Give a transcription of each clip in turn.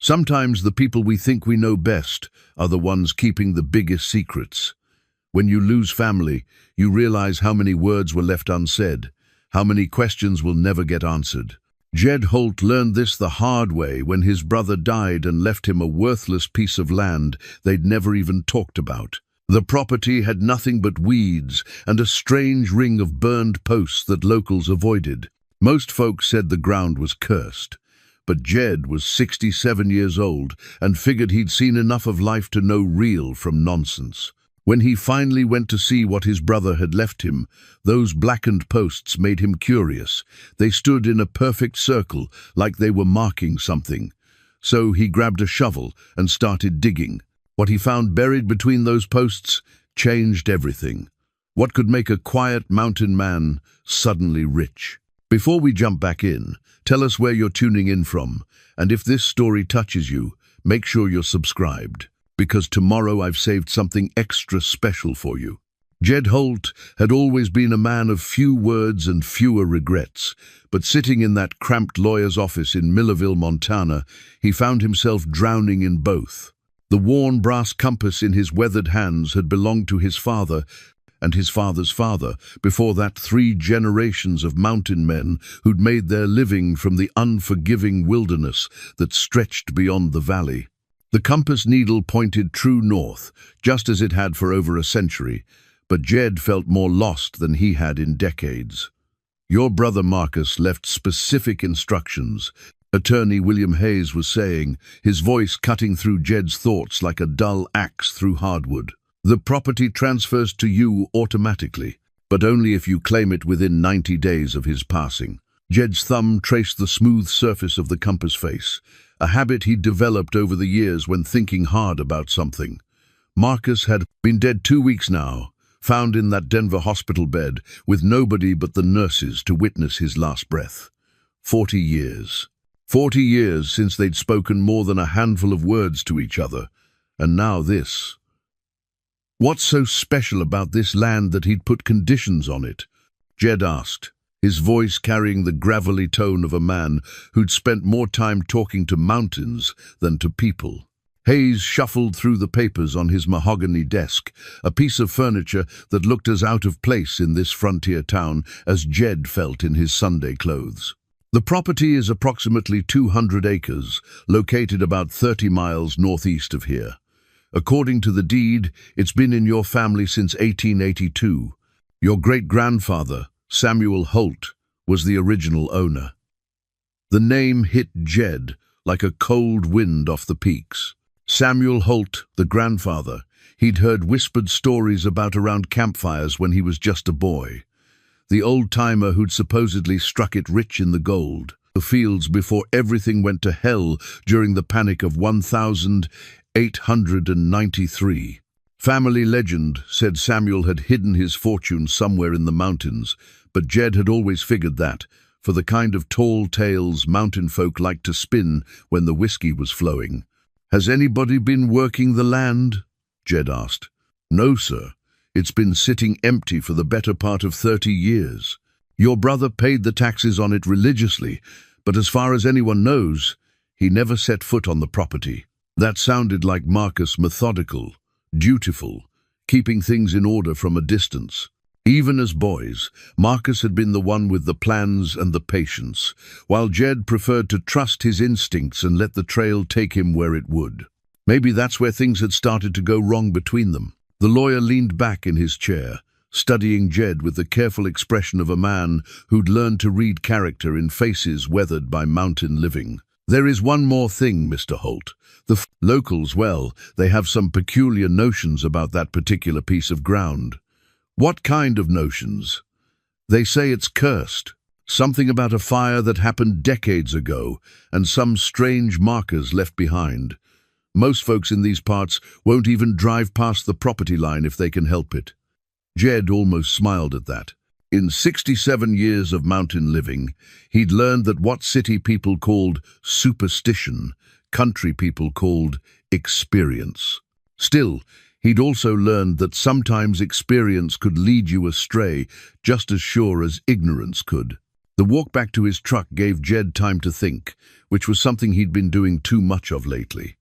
Sometimes the people we think we know best are the ones keeping the biggest secrets. When you lose family, you realize how many words were left unsaid, how many questions will never get answered. Jed Holt learned this the hard way when his brother died and left him a worthless piece of land they'd never even talked about. The property had nothing but weeds and a strange ring of burned posts that locals avoided. Most folks said the ground was cursed, but Jed was 67 years old and figured he'd seen enough of life to know real from nonsense. When he finally went to see what his brother had left him, those blackened posts made him curious. They stood in a perfect circle, like they were marking something. So he grabbed a shovel and started digging. What he found buried between those posts changed everything. What could make a quiet mountain man suddenly rich? Before we jump back in, tell us where you're tuning in from, and if this story touches you, make sure you're subscribed, because tomorrow I've saved something extra special for you. Jed Holt had always been a man of few words and fewer regrets, but sitting in that cramped lawyer's office in Millerville, Montana, he found himself drowning in both. The worn brass compass in his weathered hands had belonged to his father and his father's father, before that 3 generations of mountain men who'd made their living from the unforgiving wilderness that stretched beyond the valley. The compass needle pointed true north, just as it had for over a century, but Jed felt more lost than he had in decades. "Your brother Marcus left specific instructions," Attorney William Hayes was saying, his voice cutting through Jed's thoughts like a dull axe through hardwood. "The property transfers to you automatically, but only if you claim it within 90 days of his passing." Jed's thumb traced the smooth surface of the compass face, a habit he'd developed over the years when thinking hard about something. Marcus had been dead 2 weeks now, found in that Denver hospital bed, with nobody but the nurses to witness his last breath. 40 years. 40 years since they'd spoken more than a handful of words to each other, and now this. What's so special about this land that he'd put conditions on it? Jed asked, his voice carrying the gravelly tone of a man who'd spent more time talking to mountains than to people. Hayes shuffled through the papers on his mahogany desk, a piece of furniture that looked as out of place in this frontier town as Jed felt in his Sunday clothes. The property is approximately 200 acres, located about 30 miles northeast of here. According to the deed, it's been in your family since 1882. Your great-grandfather, Samuel Holt, was the original owner. The name hit Jed like a cold wind off the peaks. Samuel Holt, the grandfather, he'd heard whispered stories about around campfires when he was just a boy. The old-timer who'd supposedly struck it rich in the gold, the fields before everything went to hell during the Panic of 1893. Family legend said Samuel had hidden his fortune somewhere in the mountains, but Jed had always figured that, for the kind of tall tales mountain folk liked to spin when the whiskey was flowing. "Has anybody been working the land?" Jed asked. "No, sir. It's been sitting empty for the better part of 30 years. Your brother paid the taxes on it religiously, but as far as anyone knows, he never set foot on the property." That sounded like Marcus, methodical, dutiful, keeping things in order from a distance. Even as boys, Marcus had been the one with the plans and the patience, while Jed preferred to trust his instincts and let the trail take him where it would. Maybe that's where things had started to go wrong between them. The lawyer leaned back in his chair, studying Jed with the careful expression of a man who'd learned to read character in faces weathered by mountain living. "There is one more thing, Mr. Holt. The locals, well, they have some peculiar notions about that particular piece of ground." "What kind of notions?" "They say it's cursed. Something about a fire that happened decades ago, and some strange markers left behind. Most folks in these parts won't even drive past the property line if they can help it." Jed almost smiled at that. In 67 years of mountain living, he'd learned that what city people called superstition, country people called experience. Still, he'd also learned that sometimes experience could lead you astray just as sure as ignorance could. The walk back to his truck gave Jed time to think, which was something he'd been doing too much of lately.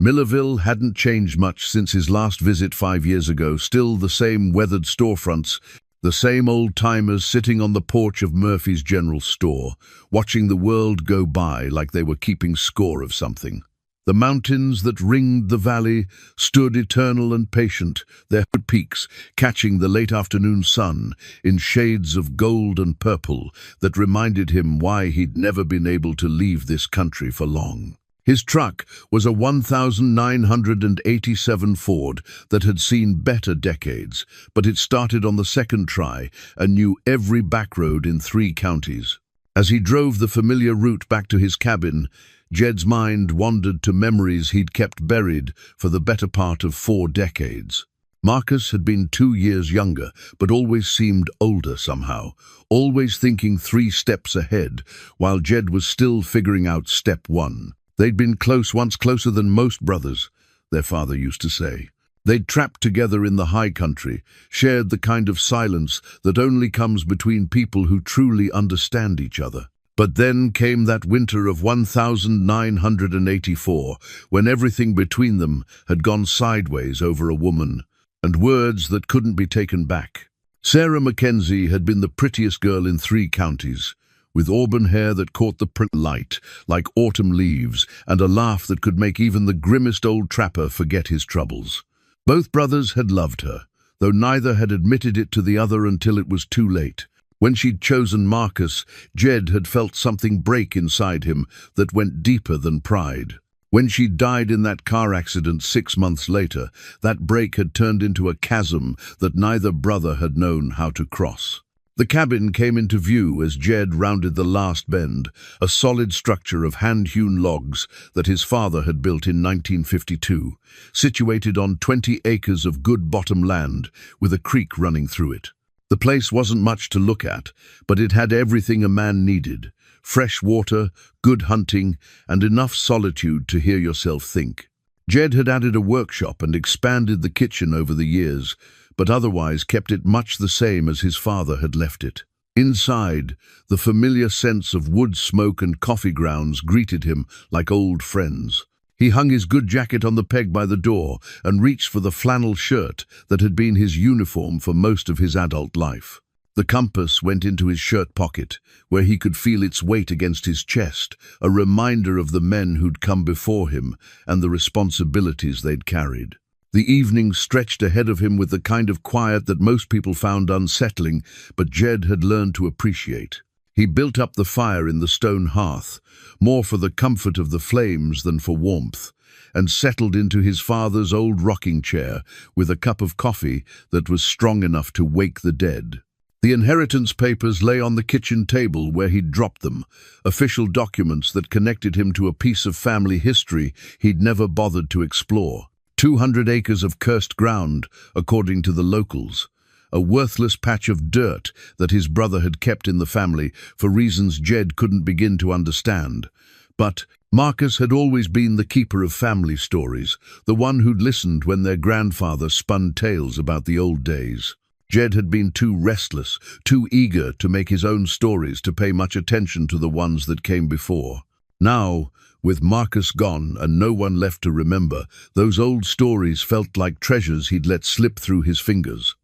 Millerville hadn't changed much since his last visit 5 years ago, still the same weathered storefronts, the same old-timers sitting on the porch of Murphy's General Store, watching the world go by like they were keeping score of something. The mountains that ringed the valley stood eternal and patient, their peaks catching the late afternoon sun in shades of gold and purple that reminded him why he'd never been able to leave this country for long. His truck was a 1987 Ford that had seen better decades, but it started on the second try and knew every back road in 3 counties. As he drove the familiar route back to his cabin, Jed's mind wandered to memories he'd kept buried for the better part of 4 decades. Marcus had been 2 years younger, but always seemed older somehow, always thinking 3 steps ahead, while Jed was still figuring out step 1. They'd been close, once closer than most brothers, their father used to say. They'd trapped together in the high country, shared the kind of silence that only comes between people who truly understand each other. But then came that winter of 1984, when everything between them had gone sideways over a woman, and words that couldn't be taken back. Sarah Mackenzie had been the prettiest girl in 3 counties, with auburn hair that caught the light like autumn leaves, and a laugh that could make even the grimmest old trapper forget his troubles. Both brothers had loved her, though neither had admitted it to the other until it was too late. When she'd chosen Marcus, Jed had felt something break inside him that went deeper than pride. When she died in that car accident 6 months later, that break had turned into a chasm that neither brother had known how to cross. The cabin came into view as Jed rounded the last bend, a solid structure of hand-hewn logs that his father had built in 1952, situated on 20 acres of good bottom land with a creek running through it. The place wasn't much to look at, but it had everything a man needed: fresh water, good hunting, and enough solitude to hear yourself think. Jed had added a workshop and expanded the kitchen over the years, but otherwise kept it much the same as his father had left it. Inside, the familiar sense of wood smoke and coffee grounds greeted him like old friends. He hung his good jacket on the peg by the door and reached for the flannel shirt that had been his uniform for most of his adult life. The compass went into his shirt pocket, where he could feel its weight against his chest, a reminder of the men who'd come before him and the responsibilities they'd carried. The evening stretched ahead of him with the kind of quiet that most people found unsettling, but Jed had learned to appreciate. He built up the fire in the stone hearth, more for the comfort of the flames than for warmth, and settled into his father's old rocking chair with a cup of coffee that was strong enough to wake the dead. The inheritance papers lay on the kitchen table where he'd dropped them, official documents that connected him to a piece of family history he'd never bothered to explore. 200 acres of cursed ground, according to the locals. A worthless patch of dirt that his brother had kept in the family for reasons Jed couldn't begin to understand. But Marcus had always been the keeper of family stories, the one who'd listened when their grandfather spun tales about the old days. Jed had been too restless, too eager to make his own stories to pay much attention to the ones that came before. Now, with Marcus gone and no one left to remember, those old stories felt like treasures he'd let slip through his fingers.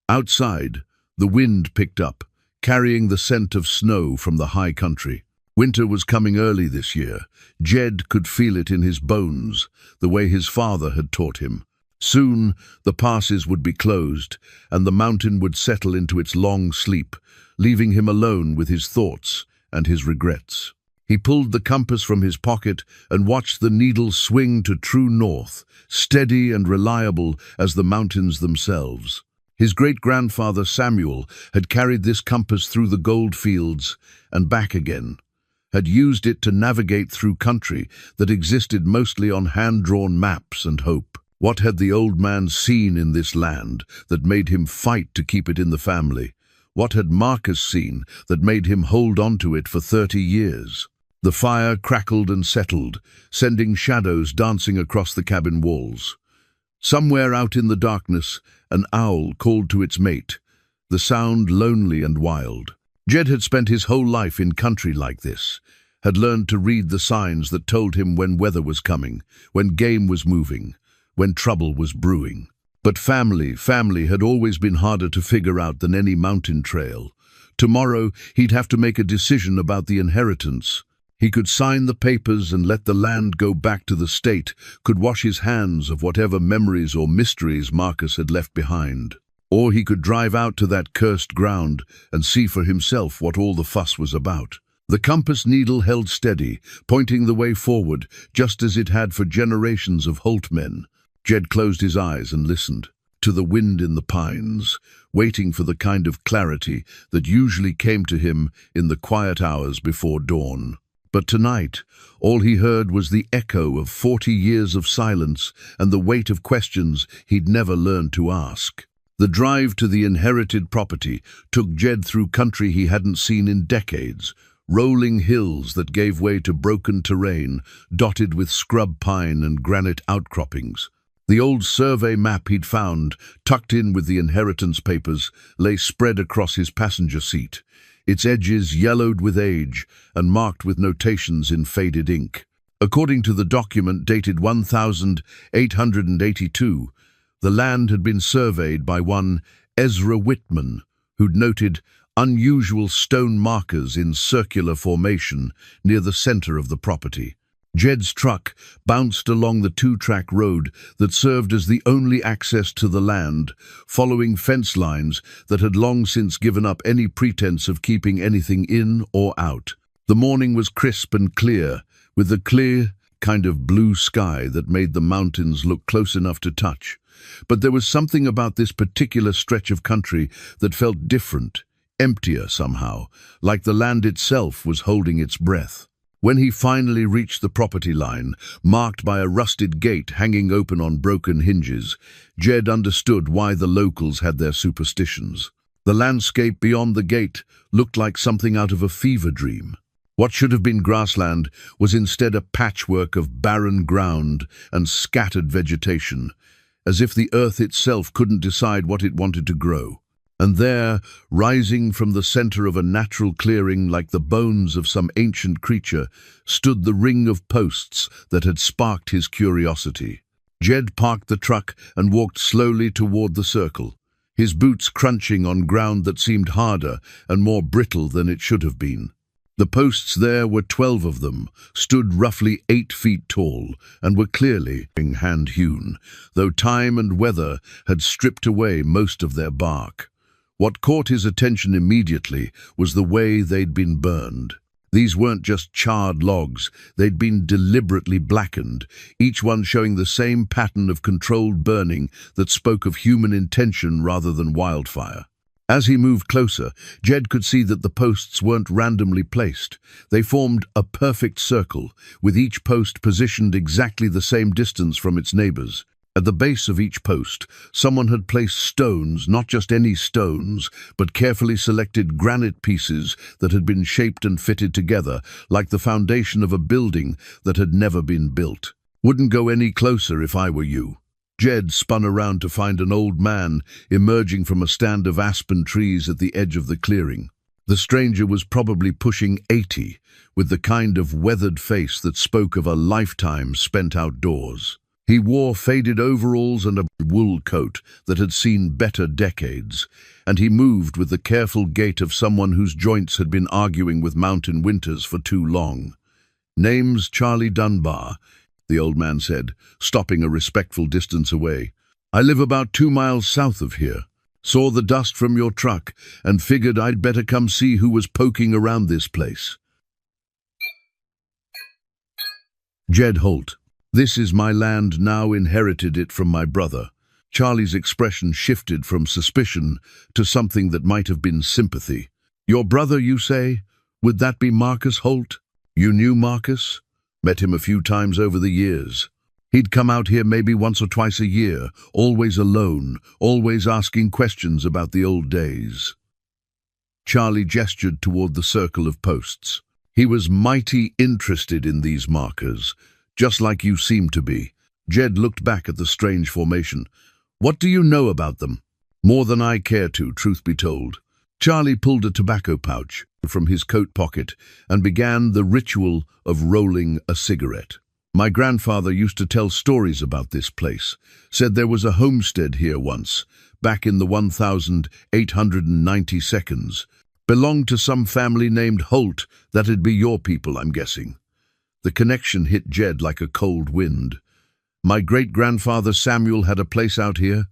Outside, the wind picked up, carrying the scent of snow from the high country. Winter was coming early this year. Jed could feel it in his bones, the way his father had taught him. Soon, the passes would be closed, and the mountain would settle into its long sleep, leaving him alone with his thoughts and his regrets. He pulled the compass from his pocket and watched the needle swing to true north, steady and reliable as the mountains themselves. His great-grandfather Samuel had carried this compass through the gold fields and back again, had used it to navigate through country that existed mostly on hand-drawn maps and hope. What had the old man seen in this land that made him fight to keep it in the family? What had Marcus seen that made him hold on to it for 30 years? The fire crackled and settled, sending shadows dancing across the cabin walls. Somewhere out in the darkness, an owl called to its mate, the sound lonely and wild. Jed had spent his whole life in country like this, had learned to read the signs that told him when weather was coming, when game was moving, when trouble was brewing. But family had always been harder to figure out than any mountain trail. Tomorrow, he'd have to make a decision about the inheritance. He could sign the papers and let the land go back to the state, could wash his hands of whatever memories or mysteries Marcus had left behind. Or he could drive out to that cursed ground and see for himself what all the fuss was about. The compass needle held steady, pointing the way forward, just as it had for generations of Holt men. Jed closed his eyes and listened to the wind in the pines, waiting for the kind of clarity that usually came to him in the quiet hours before dawn. But tonight, all he heard was the echo of 40 years of silence and the weight of questions he'd never learned to ask. The drive to the inherited property took Jed through country he hadn't seen in decades, rolling hills that gave way to broken terrain, dotted with scrub pine and granite outcroppings. The old survey map he'd found, tucked in with the inheritance papers, lay spread across his passenger seat, its edges yellowed with age and marked with notations in faded ink. According to the document dated 1882, the land had been surveyed by one Ezra Whitman, who'd noted unusual stone markers in circular formation near the center of the property. Jed's truck bounced along the two-track road that served as the only access to the land, following fence lines that had long since given up any pretense of keeping anything in or out. The morning was crisp and clear, with a clear kind of blue sky that made the mountains look close enough to touch. But there was something about this particular stretch of country that felt different, emptier somehow, like the land itself was holding its breath. When he finally reached the property line, marked by a rusted gate hanging open on broken hinges, Jed understood why the locals had their superstitions. The landscape beyond the gate looked like something out of a fever dream. What should have been grassland was instead a patchwork of barren ground and scattered vegetation, as if the earth itself couldn't decide what it wanted to grow. And there, rising from the center of a natural clearing like the bones of some ancient creature, stood the ring of posts that had sparked his curiosity. Jed parked the truck and walked slowly toward the circle, his boots crunching on ground that seemed harder and more brittle than it should have been. The posts there were 12 of them, stood roughly 8 feet tall, and were clearly hand-hewn, though time and weather had stripped away most of their bark. What caught his attention immediately was the way they'd been burned. These weren't just charred logs, they'd been deliberately blackened, each one showing the same pattern of controlled burning that spoke of human intention rather than wildfire. As he moved closer, Jed could see that the posts weren't randomly placed. They formed a perfect circle, with each post positioned exactly the same distance from its neighbors. At the base of each post, someone had placed stones, not just any stones, but carefully selected granite pieces that had been shaped and fitted together, like the foundation of a building that had never been built. Wouldn't go any closer if I were you. Jed spun around to find an old man emerging from a stand of aspen trees at the edge of the clearing. The stranger was probably pushing 80, with the kind of weathered face that spoke of a lifetime spent outdoors. He wore faded overalls and a wool coat that had seen better decades, and he moved with the careful gait of someone whose joints had been arguing with mountain winters for too long. "Name's Charlie Dunbar," the old man said, stopping a respectful distance away. "I live about 2 miles south of here. Saw the dust from your truck and figured I'd better come see who was poking around this place." Jed Holt. "This is my land now, inherited it from my brother." Charlie's expression shifted from suspicion to something that might have been sympathy. "Your brother, you say? Would that be Marcus Holt?" "You knew Marcus?" "Met him a few times over the years. He'd come out here maybe once or twice a year, always alone, always asking questions about the old days." Charlie gestured toward the circle of posts. "He was mighty interested in these markers, just like you seem to be." Jed looked back at the strange formation. "What do you know about them?" "More than I care to, truth be told. Charlie pulled a tobacco pouch from his coat pocket and began the ritual of rolling a cigarette. My grandfather used to tell stories about this place, said there was a homestead here once, back in the 1892. Belonged to some family named Holt. That'd be your people, I'm guessing. The connection hit Jed like a cold wind. My great-grandfather Samuel had a place out here.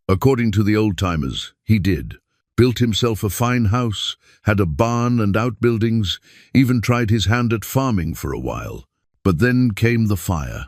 According to the old-timers, he did. Built himself a fine house, had a barn and outbuildings, even tried his hand at farming for a while. But then came the fire.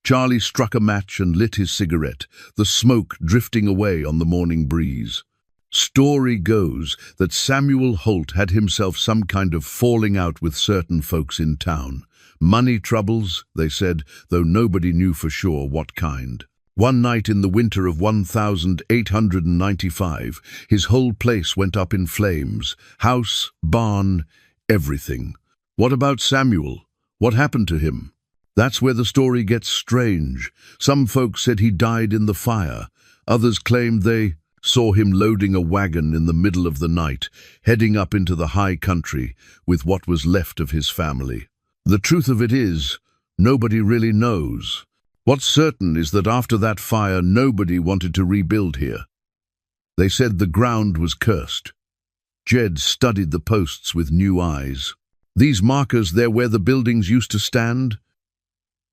Charlie struck a match and lit his cigarette, the smoke drifting away on the morning breeze. Story goes that Samuel Holt had himself some kind of falling out with certain folks in town. Money troubles, they said, though nobody knew for sure what kind. One night in the winter of 1895, his whole place went up in flames. House, barn, everything. What about Samuel? What happened to him? That's where the story gets strange. Some folks said he died in the fire. Others claimed they saw him loading a wagon in the middle of the night, heading up into the high country with what was left of his family. The truth of it is, nobody really knows. What's certain is that after that fire, nobody wanted to rebuild here. They said the ground was cursed. Jed studied the posts with new eyes. These markers, they're where the buildings used to stand?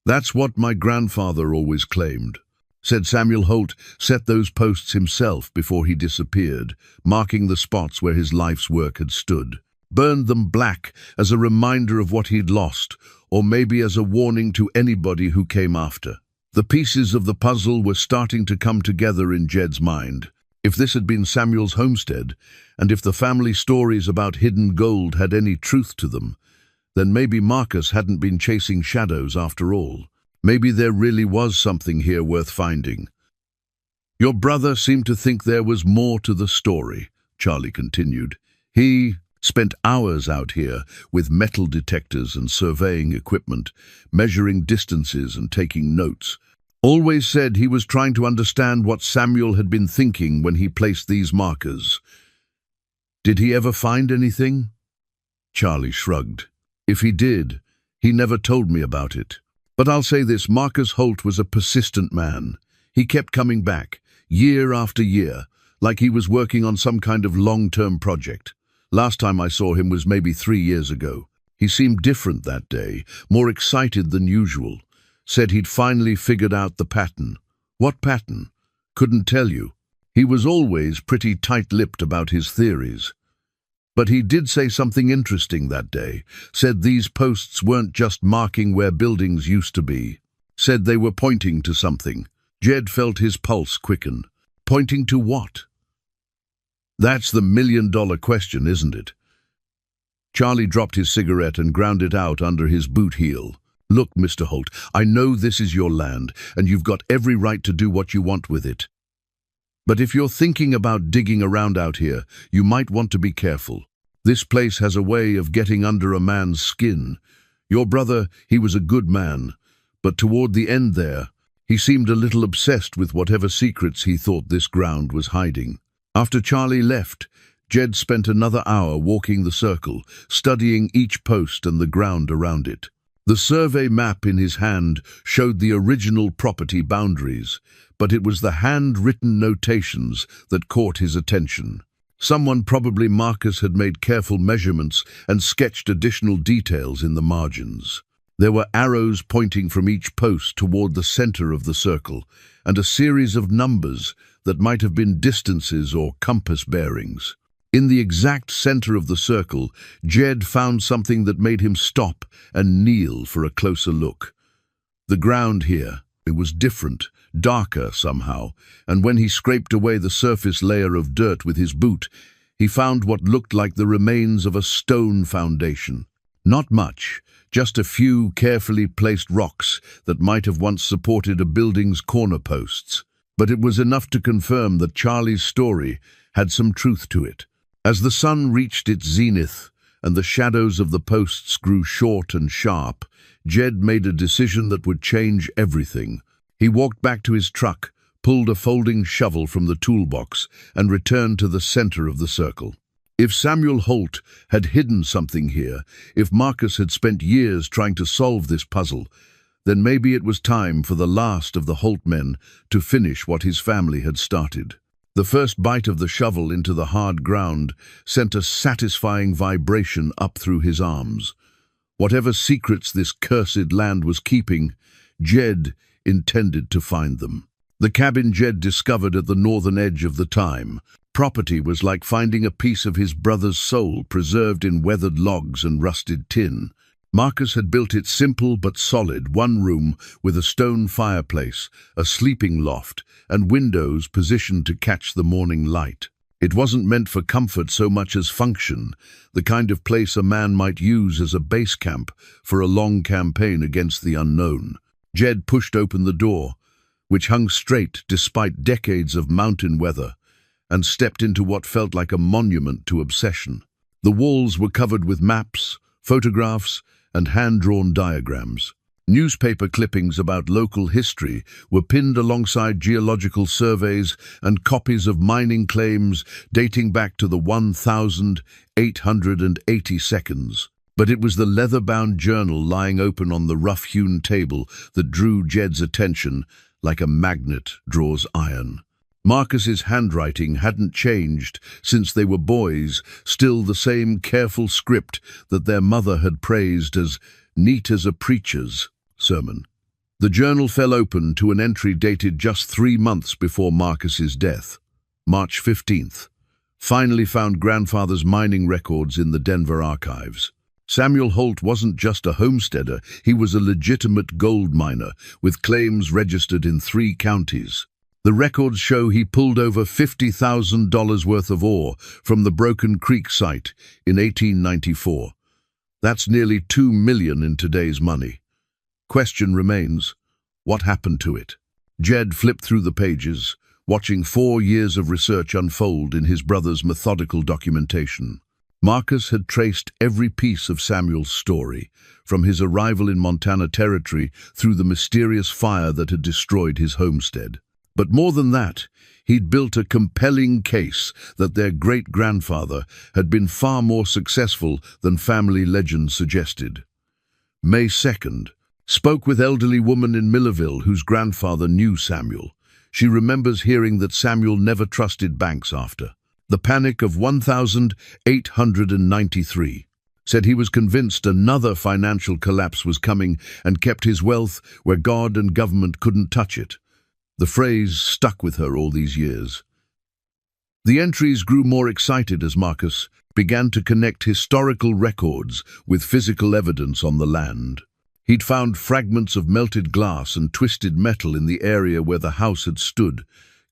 That's what my grandfather always claimed. Said Samuel Holt set those posts himself before he disappeared, marking the spots where his life's work had stood. Burned them black as a reminder of what he'd lost, or maybe as a warning to anybody who came after. The pieces of the puzzle were starting to come together in Jed's mind. If this had been Samuel's homestead, and if the family stories about hidden gold had any truth to them, then maybe Marcus hadn't been chasing shadows after all. Maybe there really was something here worth finding. Your brother seemed to think there was more to the story, Charlie continued. He spent hours out here with metal detectors and surveying equipment, measuring distances and taking notes. Always said he was trying to understand what Samuel had been thinking when he placed these markers. Did he ever find anything? Charlie shrugged. If he did, he never told me about it. But I'll say this, Marcus Holt was a persistent man. He kept coming back, year after year, like he was working on some kind of long-term project. Last time I saw him was maybe 3 years ago. He seemed different that day, more excited than usual. Said he'd finally figured out the pattern. What pattern? Couldn't tell you. He was always pretty tight-lipped about his theories. But he did say something interesting that day. Said these posts weren't just marking where buildings used to be. Said they were pointing to something. Jed felt his pulse quicken. Pointing to what? That's the million-dollar question, isn't it? Charlie dropped his cigarette and ground it out under his boot heel. Look, Mr. Holt, I know this is your land, and you've got every right to do what you want with it. But if you're thinking about digging around out here, you might want to be careful. This place has a way of getting under a man's skin. Your brother, he was a good man, but toward the end there, he seemed a little obsessed with whatever secrets he thought this ground was hiding. After Charlie left, Jed spent another hour walking the circle, studying each post and the ground around it. The survey map in his hand showed the original property boundaries, but it was the handwritten notations that caught his attention. Someone, probably Marcus, had made careful measurements and sketched additional details in the margins. There were arrows pointing from each post toward the center of the circle, and a series of numbers that might have been distances or compass bearings. In the exact center of the circle, Jed found something that made him stop and kneel for a closer look. The ground here, it was different, darker somehow, and when he scraped away the surface layer of dirt with his boot, he found what looked like the remains of a stone foundation. Not much, just a few carefully placed rocks that might have once supported a building's corner posts. But it was enough to confirm that Charlie's story had some truth to it. As the sun reached its zenith and the shadows of the posts grew short and sharp, Jed made a decision that would change everything. He walked back to his truck, pulled a folding shovel from the toolbox, and returned to the center of the circle. If Samuel Holt had hidden something here, if Marcus had spent years trying to solve this puzzle, then maybe it was time for the last of the Holt men to finish what his family had started. The first bite of the shovel into the hard ground sent a satisfying vibration up through his arms. Whatever secrets this cursed land was keeping, Jed intended to find them. The cabin Jed discovered at the northern edge of the time property was like finding a piece of his brother's soul preserved in weathered logs and rusted tin. Marcus had built it simple but solid, one room with a stone fireplace, a sleeping loft, and windows positioned to catch the morning light. It wasn't meant for comfort so much as function, the kind of place a man might use as a base camp for a long campaign against the unknown. Jed pushed open the door, which hung straight despite decades of mountain weather, and stepped into what felt like a monument to obsession. The walls were covered with maps, photographs, and hand-drawn diagrams. Newspaper clippings about local history were pinned alongside geological surveys and copies of mining claims dating back to the 1,880 seconds. But it was the leather-bound journal lying open on the rough-hewn table that drew Jed's attention like a magnet draws iron. Marcus's handwriting hadn't changed since they were boys, still the same careful script that their mother had praised as neat as a preacher's sermon. The journal fell open to an entry dated just 3 months before Marcus's death. March 15th. Finally found grandfather's mining records in the Denver archives. Samuel Holt wasn't just a homesteader, he was a legitimate gold miner with claims registered in 3 counties. The records show he pulled over $50,000 worth of ore from the Broken Creek site in 1894. That's nearly $2 million in today's money. Question remains, what happened to it? Jed flipped through the pages, watching 4 years of research unfold in his brother's methodical documentation. Marcus had traced every piece of Samuel's story, from his arrival in Montana Territory through the mysterious fire that had destroyed his homestead. But more than that, he'd built a compelling case that their great-grandfather had been far more successful than family legend suggested. May 2nd. Spoke with elderly woman in Millerville whose grandfather knew Samuel. She remembers hearing that Samuel never trusted banks after the panic of 1893. Said he was convinced another financial collapse was coming and kept his wealth where God and government couldn't touch it. The phrase stuck with her all these years. The entries grew more excited as Marcus began to connect historical records with physical evidence on the land. He'd found fragments of melted glass and twisted metal in the area where the house had stood,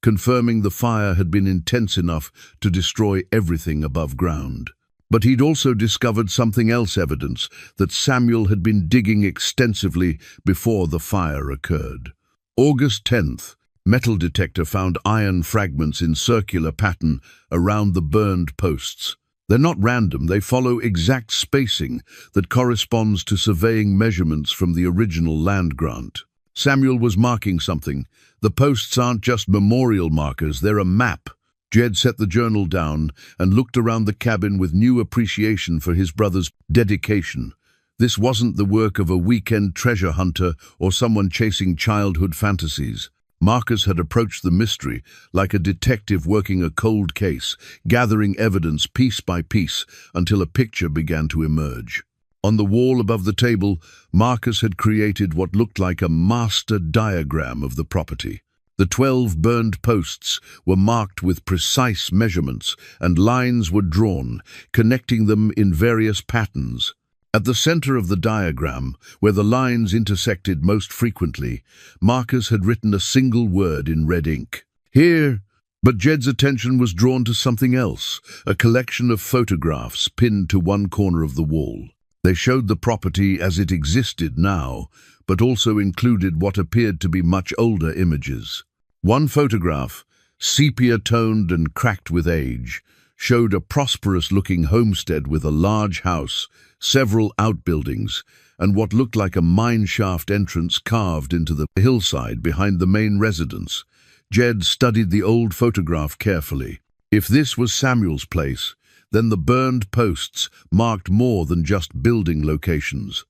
confirming the fire had been intense enough to destroy everything above ground. But he'd also discovered something else, evidence that Samuel had been digging extensively before the fire occurred. August 10th, metal detector found iron fragments in circular pattern around the burned posts. They're not random, they follow exact spacing that corresponds to surveying measurements from the original land grant. Samuel was marking something. The posts aren't just memorial markers, they're a map. Jed set the journal down and looked around the cabin with new appreciation for his brother's dedication. This wasn't the work of a weekend treasure hunter or someone chasing childhood fantasies. Marcus had approached the mystery like a detective working a cold case, gathering evidence piece by piece until a picture began to emerge. On the wall above the table, Marcus had created what looked like a master diagram of the property. The 12 burned posts were marked with precise measurements, and lines were drawn, connecting them in various patterns. At the center of the diagram, where the lines intersected most frequently, Marcus had written a single word in red ink. Here, but Jed's attention was drawn to something else, a collection of photographs pinned to one corner of the wall. They showed the property as it existed now, but also included what appeared to be much older images. One photograph, sepia-toned and cracked with age, showed a prosperous-looking homestead with a large house, several outbuildings, and what looked like a mine shaft entrance carved into the hillside behind the main residence. Jed studied the old photograph carefully. If this was Samuel's place, Then the burned posts marked more than just building locations.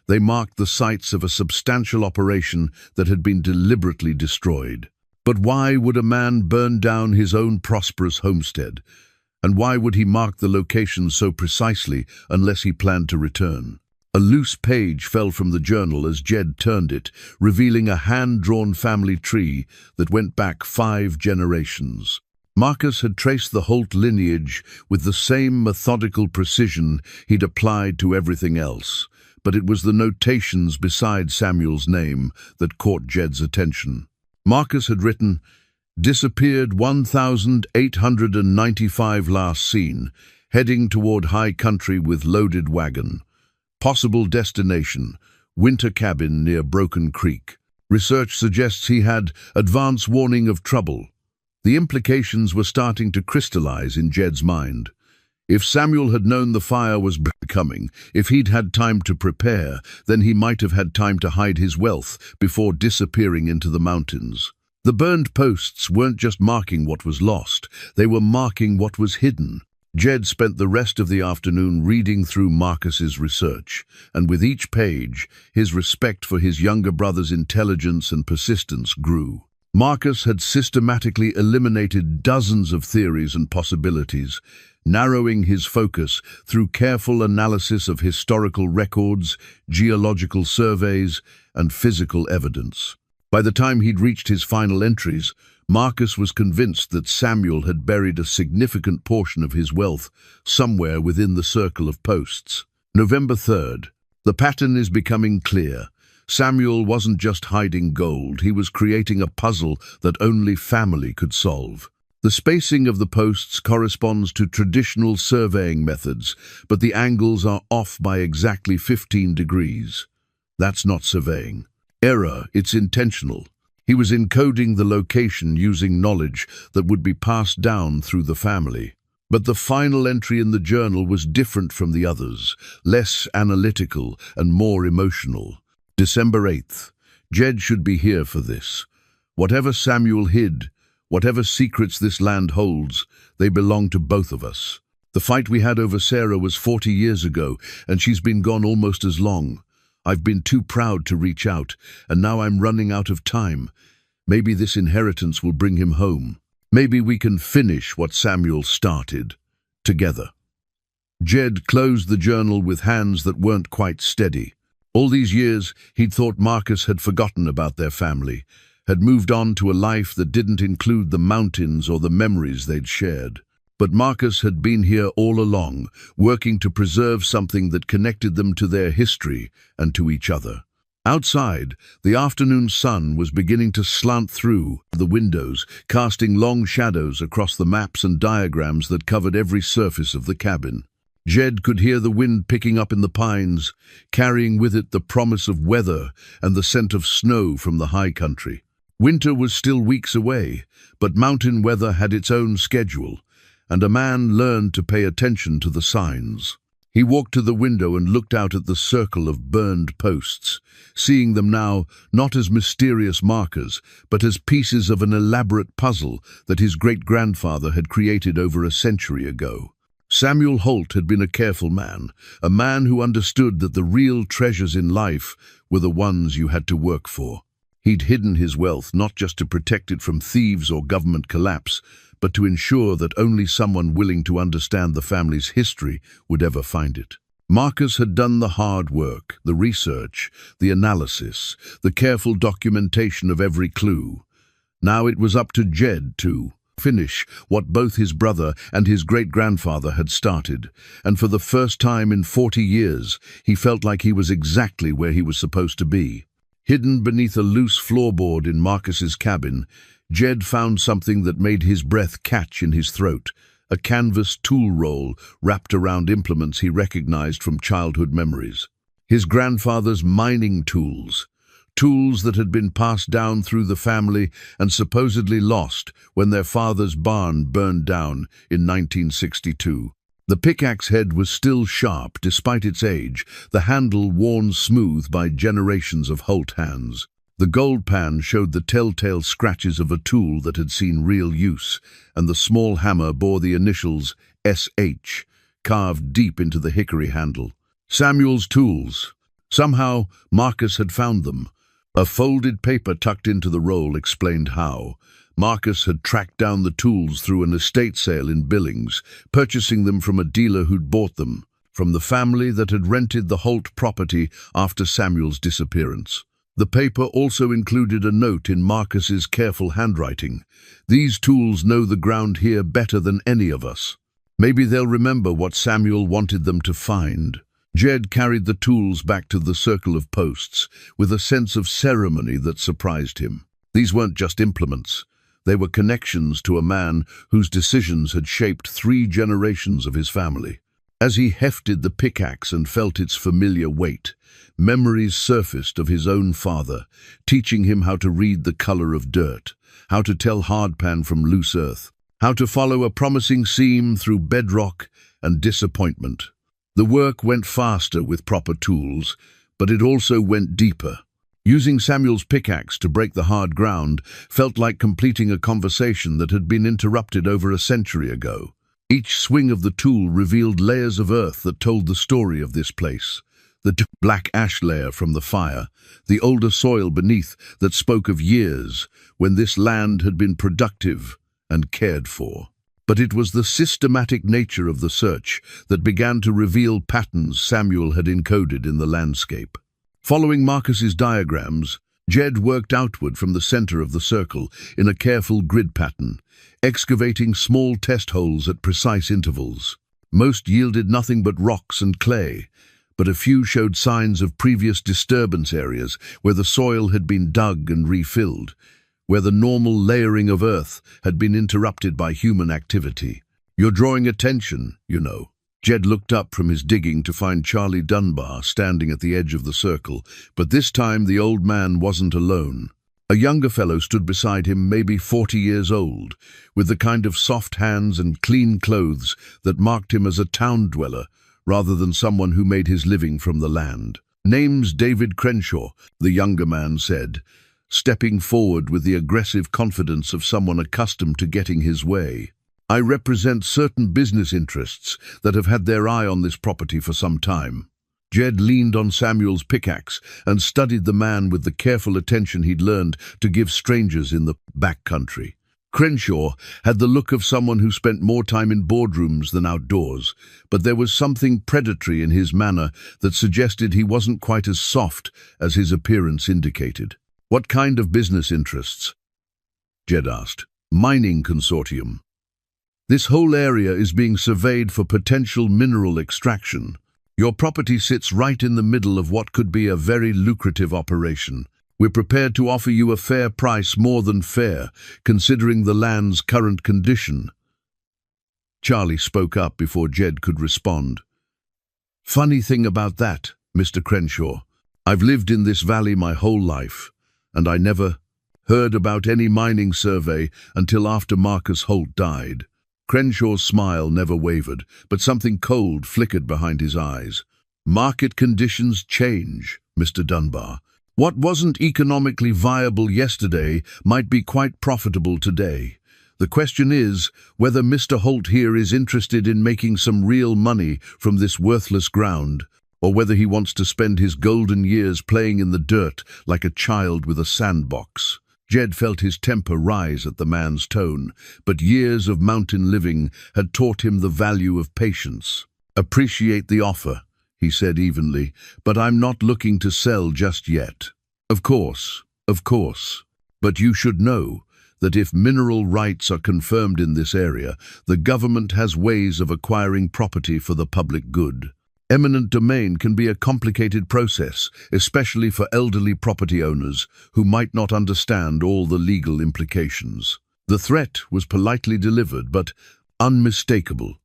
They marked the sites of a substantial operation that had been deliberately destroyed. But why would a man burn down his own prosperous homestead? And why would he mark the location so precisely unless he planned to return? A loose page fell from the journal as Jed turned it, revealing a hand-drawn family tree that went back 5 generations. Marcus had traced the Holt lineage with the same methodical precision he'd applied to everything else, but it was the notations beside Samuel's name that caught Jed's attention. Marcus had written, "Disappeared 1,895 last seen, heading toward high country with loaded wagon. Possible destination, winter cabin near Broken Creek. Research suggests he had advance warning of trouble." The implications were starting to crystallize in Jed's mind. If Samuel had known the fire was coming, if he'd had time to prepare, then he might have had time to hide his wealth before disappearing into the mountains. The burned posts weren't just marking what was lost, they were marking what was hidden. Jed spent the rest of the afternoon reading through Marcus's research, and with each page, his respect for his younger brother's intelligence and persistence grew. Marcus had systematically eliminated dozens of theories and possibilities, narrowing his focus through careful analysis of historical records, geological surveys, and physical evidence. By the time he'd reached his final entries, Marcus was convinced that Samuel had buried a significant portion of his wealth somewhere within the circle of posts. November 3rd. The pattern is becoming clear. Samuel wasn't just hiding gold, he was creating a puzzle that only family could solve. The spacing of the posts corresponds to traditional surveying methods, but the angles are off by exactly 15 degrees. That's not surveying. Error, it's intentional. He was encoding the location using knowledge that would be passed down through the family. But the final entry in the journal was different from the others, less analytical and more emotional. December 8th. Jed should be here for this. Whatever Samuel hid, whatever secrets this land holds, they belong to both of us. The fight we had over Sarah was 40 years ago, and she's been gone almost as long. I've been too proud to reach out, and now I'm running out of time. Maybe this inheritance will bring him home. Maybe we can finish what Samuel started, together. Jed closed the journal with hands that weren't quite steady. All these years, he'd thought Marcus had forgotten about their family, had moved on to a life that didn't include the mountains or the memories they'd shared. But Marcus had been here all along, working to preserve something that connected them to their history and to each other. Outside, the afternoon sun was beginning to slant through the windows, casting long shadows across the maps and diagrams that covered every surface of the cabin. Jed could hear the wind picking up in the pines, carrying with it the promise of weather and the scent of snow from the high country. Winter was still weeks away, but mountain weather had its own schedule, and a man learned to pay attention to the signs. He walked to the window and looked out at the circle of burned posts, seeing them now not as mysterious markers, but as pieces of an elaborate puzzle that his great-grandfather had created over a century ago. Samuel Holt had been a careful man, a man who understood that the real treasures in life were the ones you had to work for. He'd hidden his wealth not just to protect it from thieves or government collapse, but to ensure that only someone willing to understand the family's history would ever find it. Marcus had done the hard work, the research, the analysis, the careful documentation of every clue. Now it was up to Jed to finish what both his brother and his great-grandfather had started, and for the first time in 40 years, he felt like he was exactly where he was supposed to be. Hidden beneath a loose floorboard in Marcus's cabin, Jed found something that made his breath catch in his throat, a canvas tool roll wrapped around implements he recognized from childhood memories. His grandfather's mining tools, tools that had been passed down through the family and supposedly lost when their father's barn burned down in 1962. The pickaxe head was still sharp despite its age, the handle worn smooth by generations of Holt hands. The gold pan showed the telltale scratches of a tool that had seen real use, and the small hammer bore the initials SH, carved deep into the hickory handle. Samuel's tools. Somehow, Marcus had found them. A folded paper tucked into the roll explained how. Marcus had tracked down the tools through an estate sale in Billings, purchasing them from a dealer who'd bought them, from the family that had rented the Holt property after Samuel's disappearance. The paper also included a note in Marcus's careful handwriting. "These tools know the ground here better than any of us. Maybe they'll remember what Samuel wanted them to find." Jed carried the tools back to the circle of posts with a sense of ceremony that surprised him. These weren't just implements. They were connections to a man whose decisions had shaped 3 generations of his family. As he hefted the pickaxe and felt its familiar weight, memories surfaced of his own father, teaching him how to read the color of dirt, how to tell hardpan from loose earth, how to follow a promising seam through bedrock and disappointment. The work went faster with proper tools, but it also went deeper. Using Samuel's pickaxe to break the hard ground felt like completing a conversation that had been interrupted over a century ago. Each swing of the tool revealed layers of earth that told the story of this place. The black ash layer from the fire, the older soil beneath that spoke of years when this land had been productive and cared for. But it was the systematic nature of the search that began to reveal patterns Samuel had encoded in the landscape. Following Marcus's diagrams, Jed worked outward from the center of the circle in a careful grid pattern, excavating small test holes at precise intervals. Most yielded nothing but rocks and clay, but a few showed signs of previous disturbance areas where the soil had been dug and refilled, where the normal layering of earth had been interrupted by human activity. "You're drawing attention, you know." Jed looked up from his digging to find Charlie Dunbar standing at the edge of the circle, but this time the old man wasn't alone. A younger fellow stood beside him, maybe 40 years old, with the kind of soft hands and clean clothes that marked him as a town dweller rather than someone who made his living from the land. "Name's David Crenshaw," the younger man said, stepping forward with the aggressive confidence of someone accustomed to getting his way. "I represent certain business interests that have had their eye on this property for some time." Jed leaned on Samuel's pickaxe and studied the man with the careful attention he'd learned to give strangers in the backcountry. Crenshaw had the look of someone who spent more time in boardrooms than outdoors, but there was something predatory in his manner that suggested he wasn't quite as soft as his appearance indicated. "What kind of business interests?" Jed asked. "Mining consortium. This whole area is being surveyed for potential mineral extraction. Your property sits right in the middle of what could be a very lucrative operation. We're prepared to offer you a fair price, more than fair, considering the land's current condition." Charlie spoke up before Jed could respond. "Funny thing about that, Mr. Crenshaw, I've lived in this valley my whole life, and I never heard about any mining survey until after Marcus Holt died." Crenshaw's smile never wavered, but something cold flickered behind his eyes. "Market conditions change, Mr. Dunbar. What wasn't economically viable yesterday might be quite profitable today. The question is whether Mr. Holt here is interested in making some real money from this worthless ground, or whether he wants to spend his golden years playing in the dirt like a child with a sandbox." Jed felt his temper rise at the man's tone, but years of mountain living had taught him the value of patience. "Appreciate the offer," he said evenly, "but I'm not looking to sell just yet." Of course. But you should know that if mineral rights are confirmed in this area, the government has ways of acquiring property for the public good. Eminent domain can be a complicated process, especially for elderly property owners who might not understand all the legal implications. The threat was politely delivered, but unmistakable.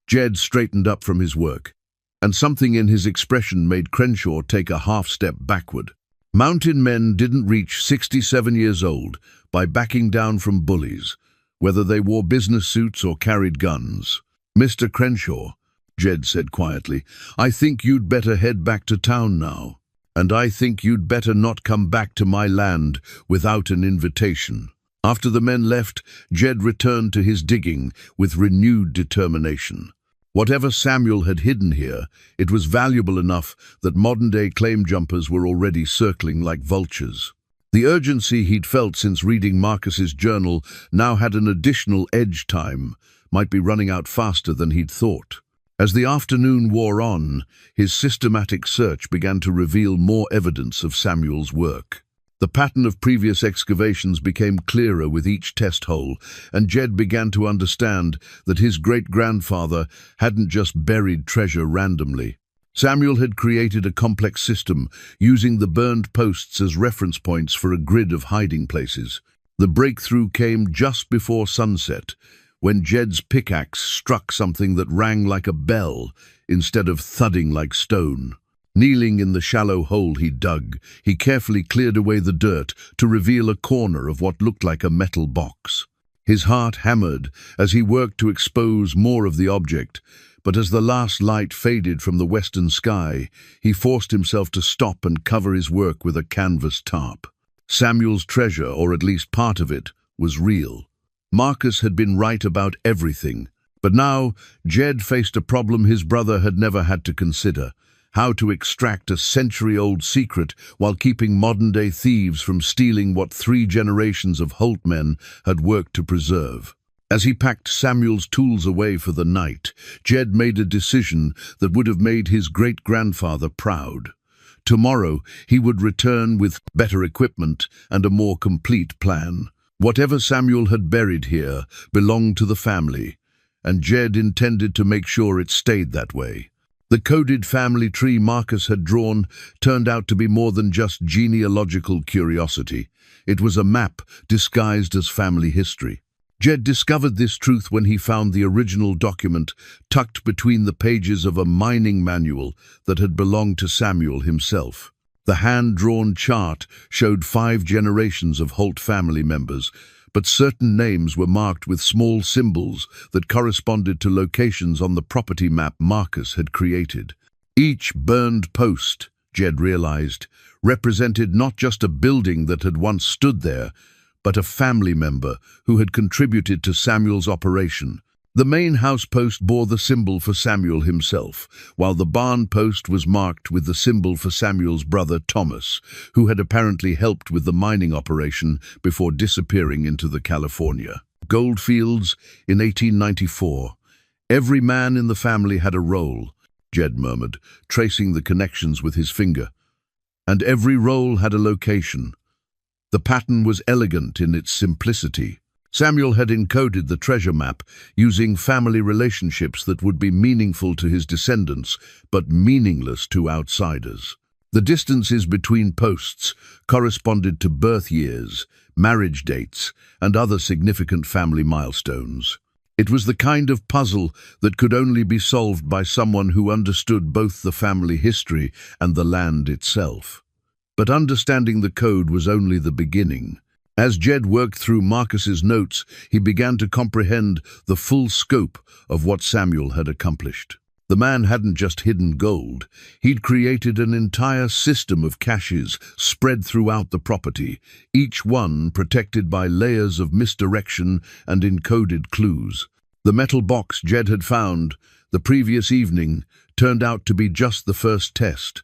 Jed straightened up from his work, and something in his expression made Crenshaw take a half-step backward. Mountain men didn't reach 67 years old by backing down from bullies, whether they wore business suits or carried guns. "Mr. Crenshaw," Jed said quietly, "I think you'd better head back to town now. And I think you'd better not come back to my land without an invitation." After the men left, Jed returned to his digging with renewed determination. Whatever Samuel had hidden here, it was valuable enough that modern-day claim jumpers were already circling like vultures. The urgency he'd felt since reading Marcus's journal now had an additional edge time, might be running out faster than he'd thought. As the afternoon wore on, his systematic search began to reveal more evidence of Samuel's work. The pattern of previous excavations became clearer with each test hole, and Jed began to understand that his great-grandfather hadn't just buried treasure randomly. Samuel had created a complex system, using the burned posts as reference points for a grid of hiding places. The breakthrough came just before sunset, when Jed's pickaxe struck something that rang like a bell instead of thudding like stone. Kneeling in the shallow hole he dug, he carefully cleared away the dirt to reveal a corner of what looked like a metal box. His heart hammered as he worked to expose more of the object, but as the last light faded from the western sky, he forced himself to stop and cover his work with a canvas tarp. Samuel's treasure, or at least part of it, was real. Marcus had been right about everything, but now Jed faced a problem his brother had never had to consider: how to extract a century-old secret while keeping modern-day thieves from stealing what 3 generations of Holt men had worked to preserve. As he packed Samuel's tools away for the night, Jed made a decision that would have made his great-grandfather proud. Tomorrow, he would return with better equipment and a more complete plan. Whatever Samuel had buried here belonged to the family, and Jed intended to make sure it stayed that way. The coded family tree Marcus had drawn turned out to be more than just genealogical curiosity. It was a map disguised as family history. Jed discovered this truth when he found the original document tucked between the pages of a mining manual that had belonged to Samuel himself. The hand-drawn chart showed 5 generations of Holt family members, but certain names were marked with small symbols that corresponded to locations on the property map Marcus had created. Each burned post, Jed realized, represented not just a building that had once stood there, but a family member who had contributed to Samuel's operation. The main house post bore the symbol for Samuel himself, while the barn post was marked with the symbol for Samuel's brother Thomas, who had apparently helped with the mining operation before disappearing into the California goldfields in 1894. Every man in the family had a role, Jed murmured, tracing the connections with his finger. And every role had a location. The pattern was elegant in its simplicity. Samuel had encoded the treasure map using family relationships that would be meaningful to his descendants, but meaningless to outsiders. The distances between posts corresponded to birth years, marriage dates, and other significant family milestones. It was the kind of puzzle that could only be solved by someone who understood both the family history and the land itself. But understanding the code was only the beginning. As Jed worked through Marcus's notes, he began to comprehend the full scope of what Samuel had accomplished. The man hadn't just hidden gold. He'd created an entire system of caches spread throughout the property, each one protected by layers of misdirection and encoded clues. The metal box Jed had found the previous evening turned out to be just the first test.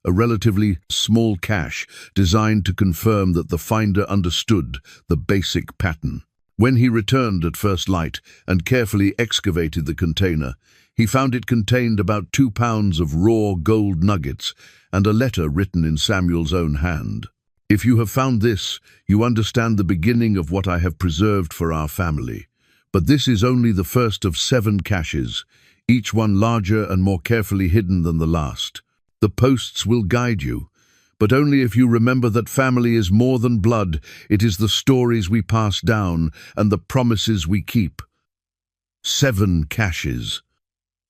A relatively small cache designed to confirm that the finder understood the basic pattern. When he returned at first light and carefully excavated the container, he found it contained about 2 pounds of raw gold nuggets and a letter written in Samuel's own hand. "If you have found this, you understand the beginning of what I have preserved for our family. But this is only the first of 7 caches, each one larger and more carefully hidden than the last. The posts will guide you, but only if you remember that family is more than blood. It is the stories we pass down and the promises we keep." 7 caches.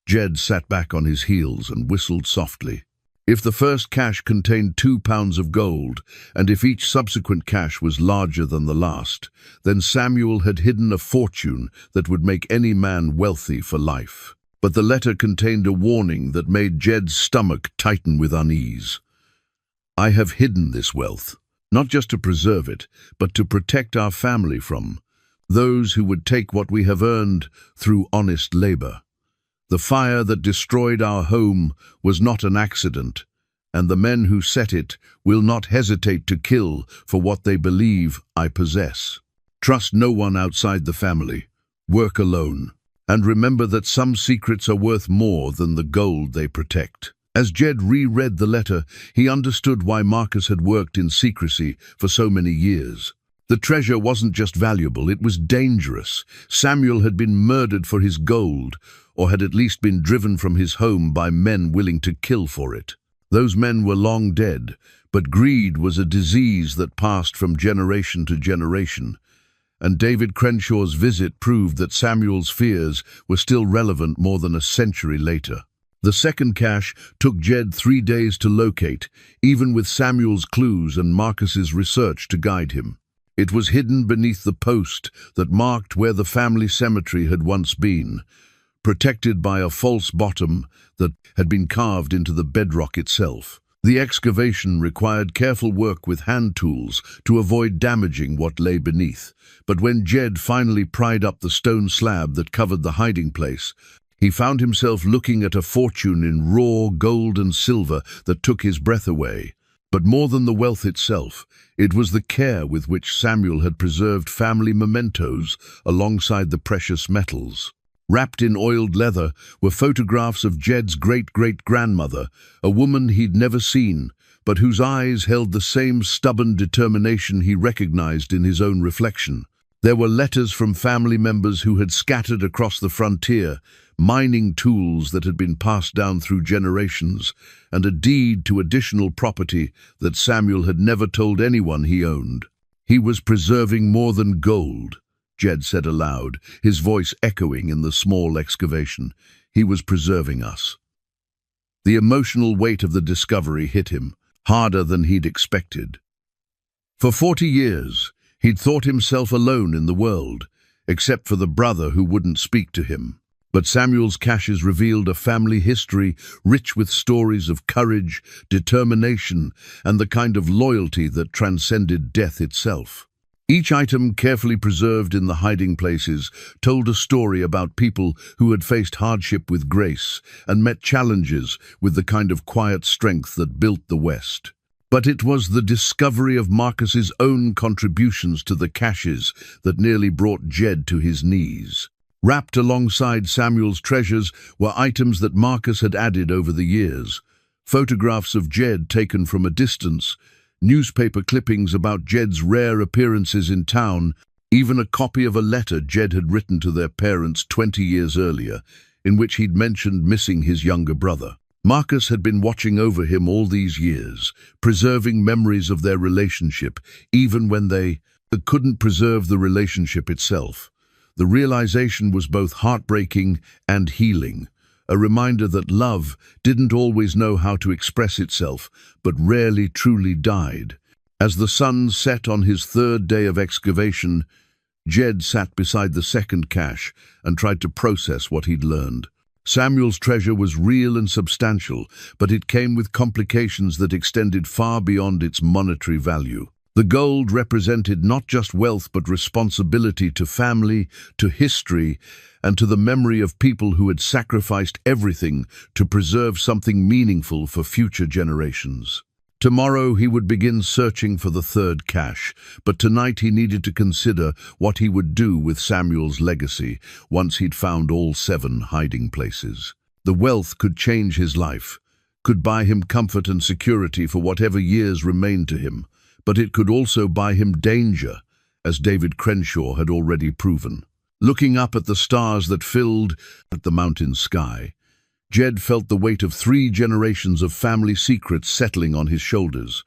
Jed sat back on his heels and whistled softly. If the first cache contained 2 pounds of gold, and if each subsequent cache was larger than the last, then Samuel had hidden a fortune that would make any man wealthy for life. But the letter contained a warning that made Jed's stomach tighten with unease. "I have hidden this wealth, not just to preserve it, but to protect our family from those who would take what we have earned through honest labor." The fire that destroyed our home was not an accident, and the men who set it will not hesitate to kill for what they believe I possess. Trust no one outside the family. Work alone. And remember that some secrets are worth more than the gold they protect. As Jed reread the letter, he understood why Marcus had worked in secrecy for so many years. The treasure wasn't just valuable, it was dangerous. Samuel had been murdered for his gold, or had at least been driven from his home by men willing to kill for it. Those men were long dead, but greed was a disease that passed from generation to generation. And David Crenshaw's visit proved that Samuel's fears were still relevant more than a century later. The second cache took Jed 3 days to locate, even with Samuel's clues and Marcus's research to guide him. It was hidden beneath the post that marked where the family cemetery had once been, protected by a false bottom that had been carved into the bedrock itself. The excavation required careful work with hand tools to avoid damaging what lay beneath. But when Jed finally pried up the stone slab that covered the hiding place, he found himself looking at a fortune in raw gold and silver that took his breath away. But more than the wealth itself, it was the care with which Samuel had preserved family mementos alongside the precious metals. Wrapped in oiled leather were photographs of Jed's great-great-grandmother, a woman he'd never seen, but whose eyes held the same stubborn determination he recognized in his own reflection. There were letters from family members who had scattered across the frontier, mining tools that had been passed down through generations, and a deed to additional property that Samuel had never told anyone he owned. He was preserving more than gold, Jed said aloud, his voice echoing in the small excavation. He was preserving us. The emotional weight of the discovery hit him, harder than he'd expected. For 40 years, he'd thought himself alone in the world, except for the brother who wouldn't speak to him. But Samuel's caches revealed a family history rich with stories of courage, determination, and the kind of loyalty that transcended death itself. Each item carefully preserved in the hiding places told a story about people who had faced hardship with grace and met challenges with the kind of quiet strength that built the West. But it was the discovery of Marcus's own contributions to the caches that nearly brought Jed to his knees. Wrapped alongside Samuel's treasures were items that Marcus had added over the years. Photographs of Jed taken from a distance, newspaper clippings about Jed's rare appearances in town, even a copy of a letter Jed had written to their parents 20 years earlier, in which he'd mentioned missing his younger brother. Marcus had been watching over him all these years, preserving memories of their relationship, even when they couldn't preserve the relationship itself. The realization was both heartbreaking and healing, a reminder that love didn't always know how to express itself, but rarely truly died. As the sun set on his 3rd day of excavation, Jed sat beside the second cache and tried to process what he'd learned. Samuel's treasure was real and substantial, but it came with complications that extended far beyond its monetary value. The gold represented not just wealth but responsibility to family, to history, and to the memory of people who had sacrificed everything to preserve something meaningful for future generations. Tomorrow he would begin searching for the 3rd cache, but tonight he needed to consider what he would do with Samuel's legacy once he'd found all 7 hiding places. The wealth could change his life, could buy him comfort and security for whatever years remained to him, but it could also buy him danger, as David Crenshaw had already proven. Looking up at the stars that filled the mountain sky, Jed felt the weight of 3 generations of family secrets settling on his shoulders.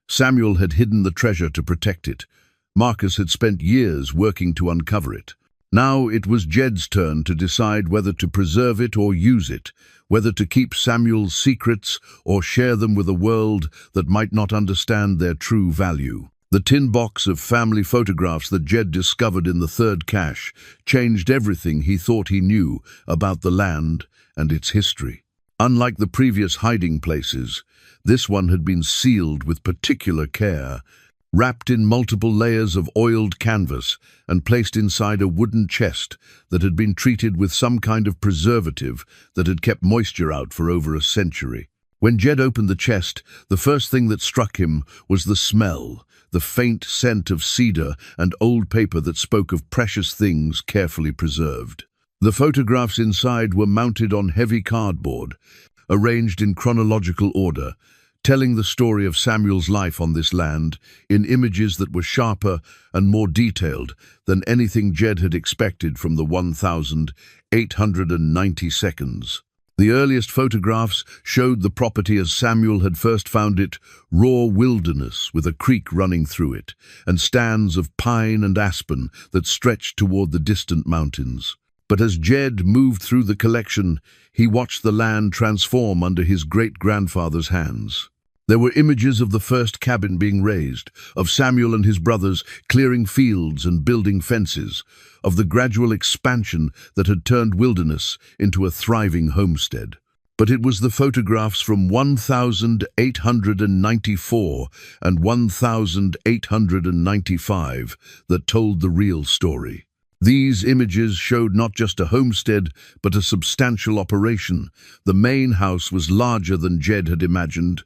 Samuel had hidden the treasure to protect it. Marcus had spent years working to uncover it. Now it was Jed's turn to decide whether to preserve it or use it, whether to keep Samuel's secrets or share them with a world that might not understand their true value. The tin box of family photographs that Jed discovered in the 3rd cache changed everything he thought he knew about the land and its history. Unlike the previous hiding places, this one had been sealed with particular care, wrapped in multiple layers of oiled canvas and placed inside a wooden chest that had been treated with some kind of preservative that had kept moisture out for over a century. When Jed opened the chest, the first thing that struck him was the smell, the faint scent of cedar and old paper that spoke of precious things carefully preserved. The photographs inside were mounted on heavy cardboard, arranged in chronological order, telling the story of Samuel's life on this land in images that were sharper and more detailed than anything Jed had expected from the 1,890 seconds. The earliest photographs showed the property as Samuel had first found it, raw wilderness with a creek running through it, and stands of pine and aspen that stretched toward the distant mountains. But as Jed moved through the collection, he watched the land transform under his great-grandfather's hands. There were images of the first cabin being raised, of Samuel and his brothers clearing fields and building fences, of the gradual expansion that had turned wilderness into a thriving homestead. But it was the photographs from 1,894 and 1,895 that told the real story. These images showed not just a homestead, but a substantial operation. The main house was larger than Jed had imagined,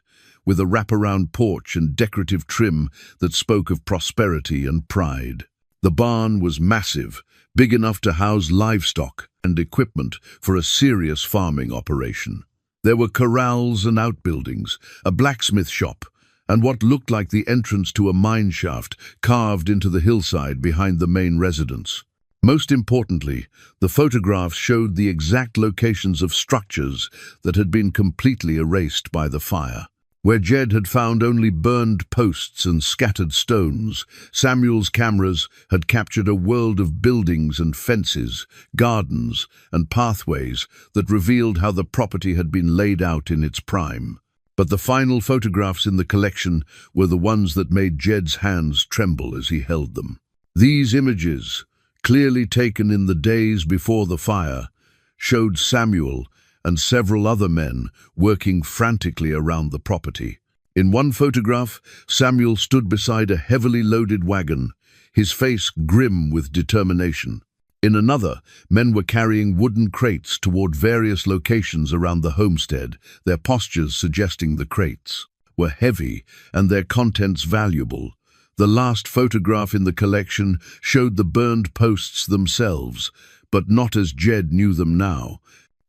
with a wraparound porch and decorative trim that spoke of prosperity and pride. The barn was massive, big enough to house livestock and equipment for a serious farming operation. There were corrals and outbuildings, a blacksmith shop, and what looked like the entrance to a mine shaft carved into the hillside behind the main residence. Most importantly, the photographs showed the exact locations of structures that had been completely erased by the fire. Where Jed had found only burned posts and scattered stones, Samuel's cameras had captured a world of buildings and fences, gardens and pathways that revealed how the property had been laid out in its prime. But the final photographs in the collection were the ones that made Jed's hands tremble as he held them. These images, clearly taken in the days before the fire, showed Samuel and several other men working frantically around the property. In one photograph, Samuel stood beside a heavily loaded wagon, his face grim with determination. In another, men were carrying wooden crates toward various locations around the homestead, their postures suggesting the crates were heavy and their contents valuable. The last photograph in the collection showed the burned posts themselves, but not as Jed knew them now.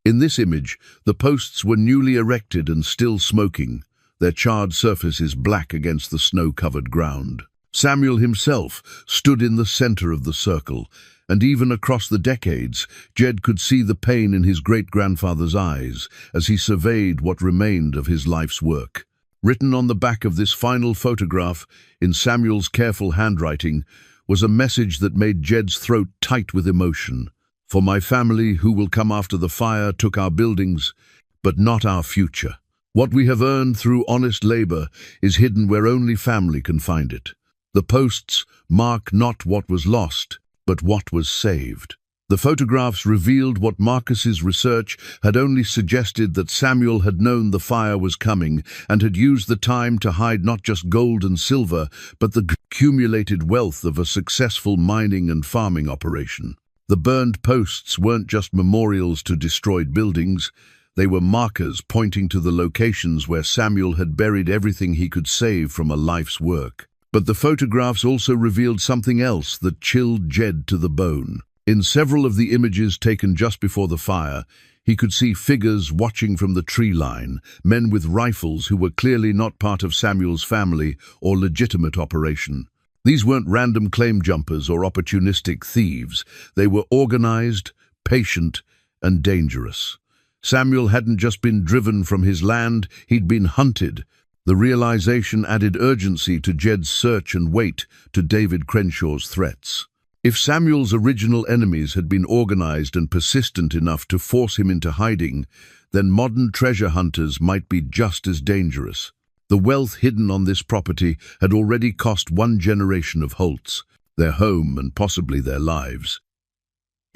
In this image, the posts were newly erected and still smoking, their charred surfaces black against the snow-covered ground. Samuel himself stood in the center of the circle, and even across the decades, Jed could see the pain in his great-grandfather's eyes as he surveyed what remained of his life's work. Written on the back of this final photograph, in Samuel's careful handwriting, was a message that made Jed's throat tight with emotion. For my family, who will come after the fire, took our buildings, but not our future. What we have earned through honest labor is hidden where only family can find it. The posts mark not what was lost, but what was saved. The photographs revealed what Marcus's research had only suggested, that Samuel had known the fire was coming and had used the time to hide not just gold and silver, but the accumulated wealth of a successful mining and farming operation. The burned posts weren't just memorials to destroyed buildings, they were markers pointing to the locations where Samuel had buried everything he could save from a life's work. But the photographs also revealed something else that chilled Jed to the bone. In several of the images taken just before the fire, he could see figures watching from the tree line, men with rifles who were clearly not part of Samuel's family or legitimate operation. These weren't random claim jumpers or opportunistic thieves. They were organized, patient, and dangerous. Samuel hadn't just been driven from his land, he'd been hunted. The realization added urgency to Jed's search and weight to David Crenshaw's threats. If Samuel's original enemies had been organized and persistent enough to force him into hiding, then modern treasure hunters might be just as dangerous. The wealth hidden on this property had already cost one generation of Holts, their home and possibly their lives.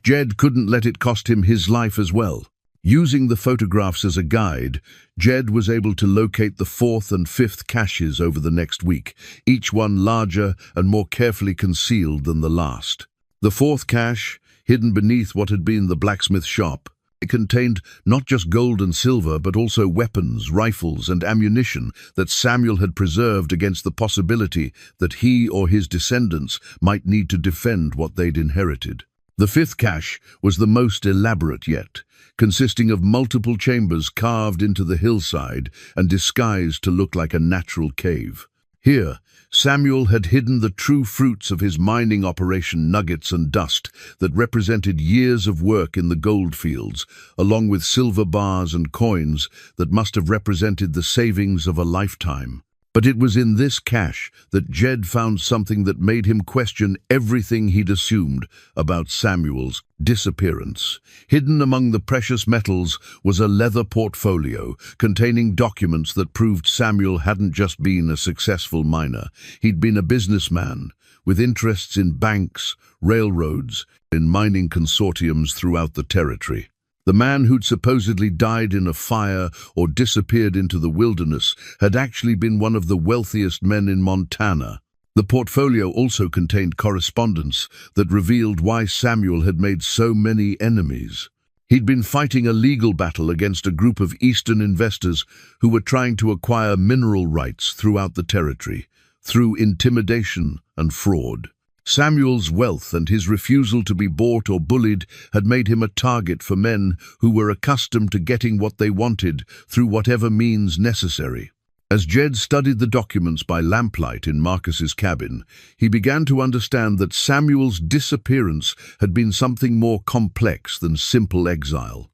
Jed couldn't let it cost him his life as well. Using the photographs as a guide, Jed was able to locate the fourth and fifth caches over the next week, each one larger and more carefully concealed than the last. The fourth cache, hidden beneath what had been the blacksmith shop, it contained not just gold and silver, but also weapons, rifles, and ammunition that Samuel had preserved against the possibility that he or his descendants might need to defend what they'd inherited. The fifth cache was the most elaborate yet, consisting of multiple chambers carved into the hillside and disguised to look like a natural cave. Here, Samuel had hidden the true fruits of his mining operation, nuggets and dust that represented years of work in the gold fields, along with silver bars and coins that must have represented the savings of a lifetime. But it was in this cache that Jed found something that made him question everything he'd assumed about Samuel's disappearance. Hidden among the precious metals was a leather portfolio containing documents that proved Samuel hadn't just been a successful miner. He'd been a businessman with interests in banks, railroads, and mining consortiums throughout the territory. The man who'd supposedly died in a fire or disappeared into the wilderness had actually been one of the wealthiest men in Montana. The portfolio also contained correspondence that revealed why Samuel had made so many enemies. He'd been fighting a legal battle against a group of Eastern investors who were trying to acquire mineral rights throughout the territory, through intimidation and fraud. Samuel's wealth and his refusal to be bought or bullied had made him a target for men who were accustomed to getting what they wanted through whatever means necessary. As Jed studied the documents by lamplight in Marcus's cabin, he began to understand that Samuel's disappearance had been something more complex than simple exile.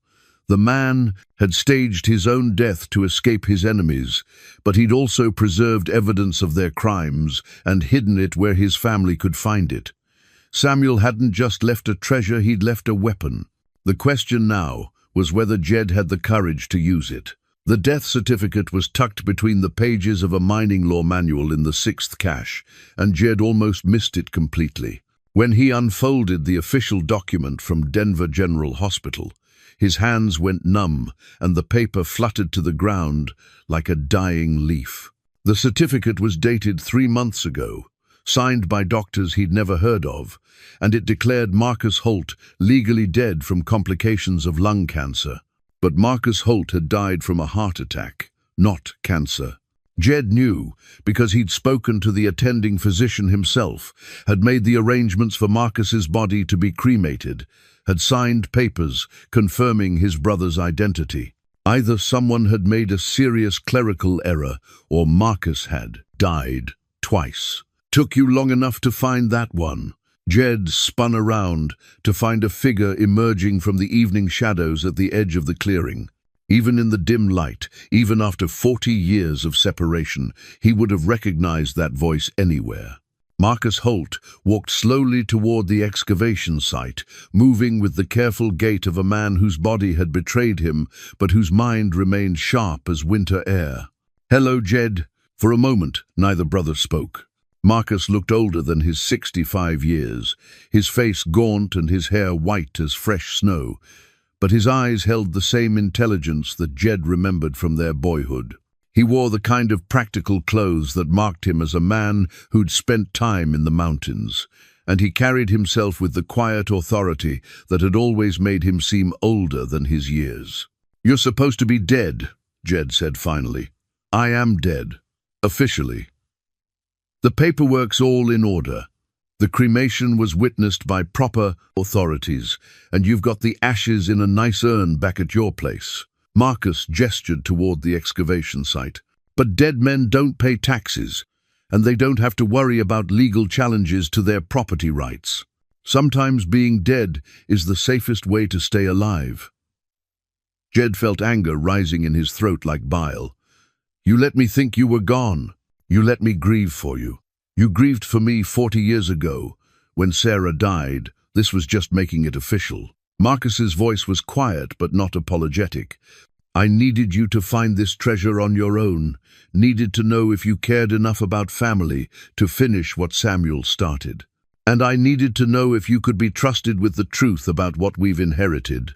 The man had staged his own death to escape his enemies, but he'd also preserved evidence of their crimes and hidden it where his family could find it. Samuel hadn't just left a treasure, he'd left a weapon. The question now was whether Jed had the courage to use it. The death certificate was tucked between the pages of a mining law manual in the sixth cache, and Jed almost missed it completely. When he unfolded the official document from Denver General Hospital, his hands went numb, and the paper fluttered to the ground like a dying leaf. The certificate was dated 3 months ago, signed by doctors he'd never heard of, and it declared Marcus Holt legally dead from complications of lung cancer. But Marcus Holt had died from a heart attack, not cancer. Jed knew, because he'd spoken to the attending physician himself, had made the arrangements for Marcus's body to be cremated, had signed papers confirming his brother's identity. Either someone had made a serious clerical error, or Marcus had died twice. Took you long enough to find that one? Jed spun around to find a figure emerging from the evening shadows at the edge of the clearing. Even in the dim light, even after 40 years of separation, he would have recognized that voice anywhere. Marcus Holt walked slowly toward the excavation site, moving with the careful gait of a man whose body had betrayed him, but whose mind remained sharp as winter air. "Hello, Jed." For a moment, neither brother spoke. Marcus looked older than his 65 years, his face gaunt and his hair white as fresh snow, but his eyes held the same intelligence that Jed remembered from their boyhood. He wore the kind of practical clothes that marked him as a man who'd spent time in the mountains, and he carried himself with the quiet authority that had always made him seem older than his years. "You're supposed to be dead," Jed said finally. "I am dead. Officially. The paperwork's all in order. The cremation was witnessed by proper authorities, and you've got the ashes in a nice urn back at your place." Marcus gestured toward the excavation site. "But dead men don't pay taxes, and they don't have to worry about legal challenges to their property rights. Sometimes being dead is the safest way to stay alive." Jed felt anger rising in his throat like bile. "You let me think you were gone. You let me grieve for you. You grieved for me 40 years ago. When Sarah died, this was just making it official." Marcus's voice was quiet but not apologetic. "I needed you to find this treasure on your own, needed to know if you cared enough about family to finish what Samuel started. And I needed to know if you could be trusted with the truth about what we've inherited."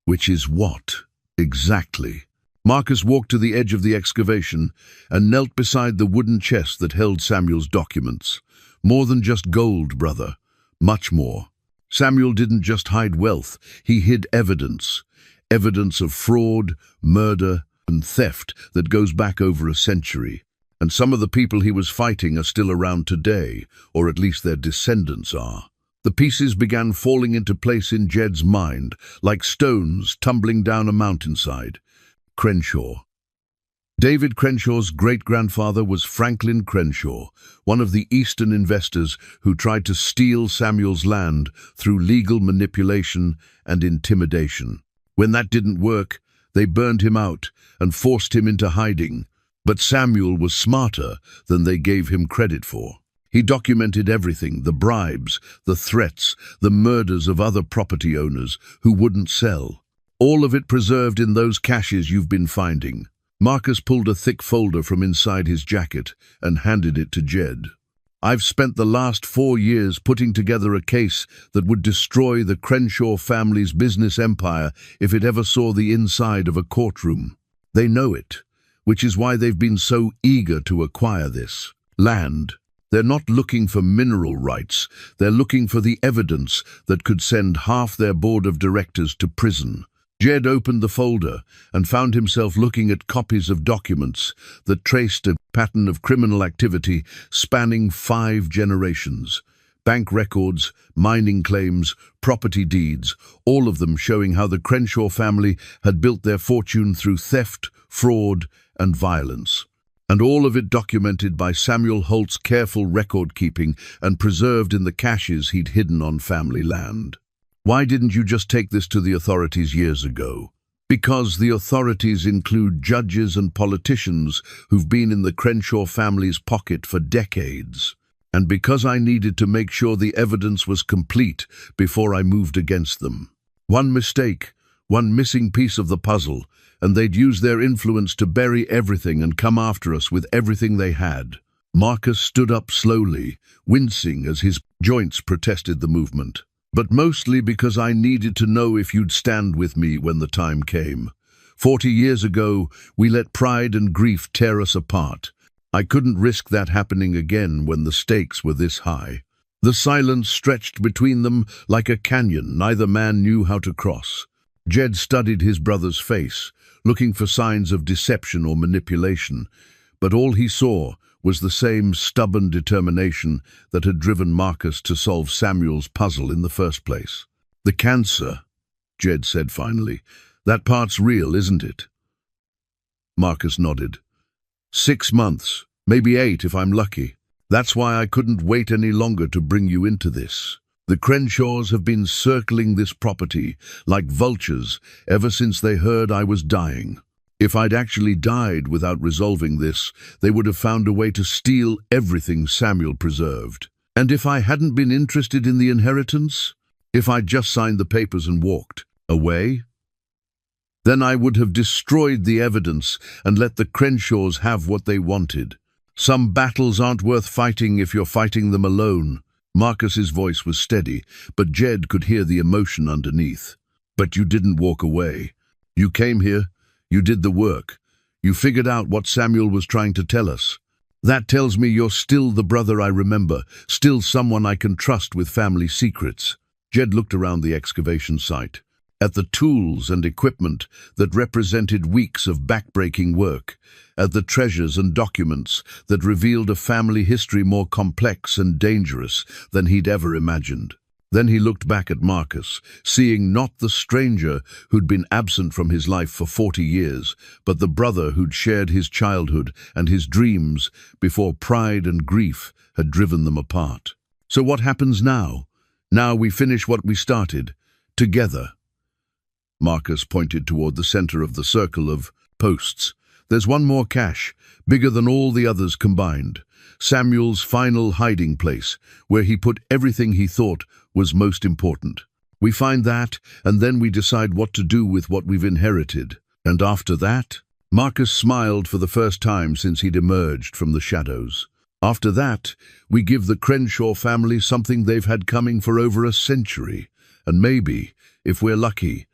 Which is what, exactly? Marcus walked to the edge of the excavation and knelt beside the wooden chest that held Samuel's documents. More than just gold, brother. Much more. Samuel didn't just hide wealth, he hid evidence. Evidence of fraud, murder, and theft that goes back over a century. And some of the people he was fighting are still around today, or at least their descendants are. The pieces began falling into place in Jed's mind, like stones tumbling down a mountainside. Crenshaw. David Crenshaw's great-grandfather was Franklin Crenshaw, one of the Eastern investors who tried to steal Samuel's land through legal manipulation and intimidation. When that didn't work, they burned him out and forced him into hiding. But Samuel was smarter than they gave him credit for. He documented everything, the bribes, the threats, the murders of other property owners who wouldn't sell. All of it preserved in those caches you've been finding. Marcus pulled a thick folder from inside his jacket and handed it to Jed. I've spent the last 4 years putting together a case that would destroy the Crenshaw family's business empire if it ever saw the inside of a courtroom. They know it, which is why they've been so eager to acquire this land. They're not looking for mineral rights, they're looking for the evidence that could send half their board of directors to prison. Jed opened the folder and found himself looking at copies of documents that traced a pattern of criminal activity spanning 5 generations. Bank records, mining claims, property deeds, all of them showing how the Crenshaw family had built their fortune through theft, fraud, and violence. And all of it documented by Samuel Holt's careful record-keeping and preserved in the caches he'd hidden on family land. Why didn't you just take this to the authorities years ago? Because the authorities include judges and politicians who've been in the Crenshaw family's pocket for decades. And because I needed to make sure the evidence was complete before I moved against them. One mistake, one missing piece of the puzzle, and they'd use their influence to bury everything and come after us with everything they had. Marcus stood up slowly, wincing as his joints protested the movement. But mostly because I needed to know if you'd stand with me when the time came. 40 years ago, we let pride and grief tear us apart. I couldn't risk that happening again when the stakes were this high. The silence stretched between them like a canyon neither man knew how to cross. Jed studied his brother's face, looking for signs of deception or manipulation, but all he saw was the same stubborn determination that had driven Marcus to solve Samuel's puzzle in the first place. The cancer, Jed said finally. That part's real, isn't it? Marcus nodded. 6 months, maybe 8 if I'm lucky. That's why I couldn't wait any longer to bring you into this. The Crenshaws have been circling this property like vultures ever since they heard I was dying. If I'd actually died without resolving this, they would have found a way to steal everything Samuel preserved. And if I hadn't been interested in the inheritance, if I'd just signed the papers and walked away, then I would have destroyed the evidence and let the Crenshaws have what they wanted. Some battles aren't worth fighting if you're fighting them alone. Marcus's voice was steady, but Jed could hear the emotion underneath. But you didn't walk away. You came here. You did the work. You figured out what Samuel was trying to tell us. That tells me you're still the brother I remember, still someone I can trust with family secrets. Jed looked around the excavation site, at the tools and equipment that represented weeks of backbreaking work, at the treasures and documents that revealed a family history more complex and dangerous than he'd ever imagined. Then he looked back at Marcus, seeing not the stranger who'd been absent from his life for 40 years, but the brother who'd shared his childhood and his dreams before pride and grief had driven them apart. So what happens now? Now we finish what we started, together. Marcus pointed toward the center of the circle of posts. There's one more cache, bigger than all the others combined. Samuel's final hiding place, where he put everything he thought was most important. We find that, and then we decide what to do with what we've inherited. And after that, Marcus smiled for the first time since he'd emerged from the shadows. After that, we give the Crenshaw family something they've had coming for over a century. And maybe, if we're lucky,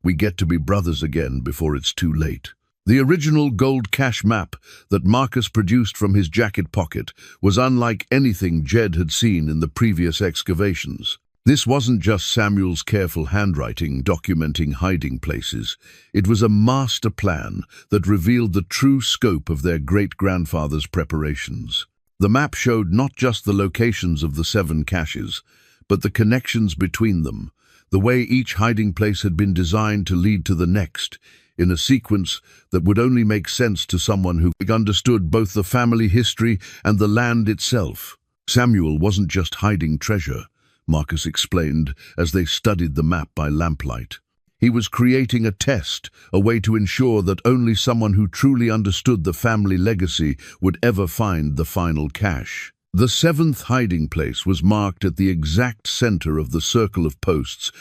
We get to be brothers again before it's too late. The original gold cache map that Marcus produced from his jacket pocket was unlike anything Jed had seen in the previous excavations. This wasn't just Samuel's careful handwriting documenting hiding places. It was a master plan that revealed the true scope of their great-grandfather's preparations. The map showed not just the locations of the 7 caches, but the connections between them, the way each hiding place had been designed to lead to the next, in a sequence that would only make sense to someone who understood both the family history and the land itself. Samuel wasn't just hiding treasure, Marcus explained as they studied the map by lamplight. He was creating a test, a way to ensure that only someone who truly understood the family legacy would ever find the final cache. The 7th hiding place was marked at the exact center of the circle of posts,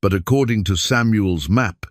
but according to Samuel's map,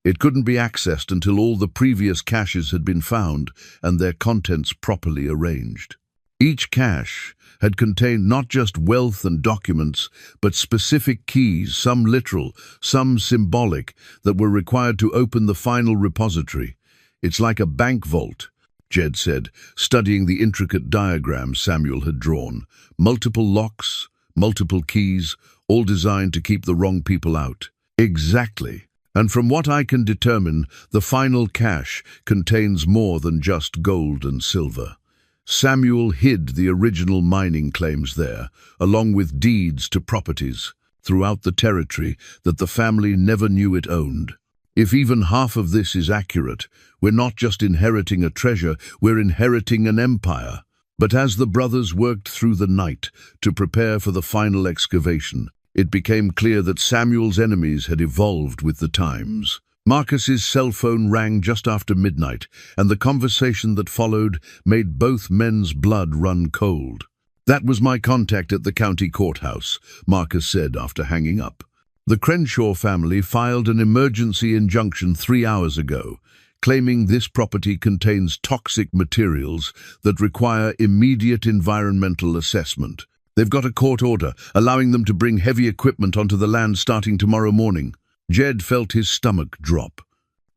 it couldn't be accessed until all the previous caches had been found and their contents properly arranged. Each cache had contained not just wealth and documents, but specific keys, some literal, some symbolic, that were required to open the final repository. It's like a bank vault, Jed said, studying the intricate diagram Samuel had drawn. Multiple locks, multiple keys, all designed to keep the wrong people out. Exactly. And from what I can determine, the final cache contains more than just gold and silver. Samuel hid the original mining claims there, along with deeds to properties throughout the territory that the family never knew it owned. If even half of this is accurate, we're not just inheriting a treasure, we're inheriting an empire. But as the brothers worked through the night to prepare for the final excavation, it became clear that Samuel's enemies had evolved with the times. Marcus's cell phone rang just after midnight, and the conversation that followed made both men's blood run cold. "That was my contact at the county courthouse," Marcus said after hanging up. "The Crenshaw family filed an emergency injunction 3 hours ago, claiming this property contains toxic materials that require immediate environmental assessment. They've got a court order allowing them to bring heavy equipment onto the land starting tomorrow morning." Jed felt his stomach drop.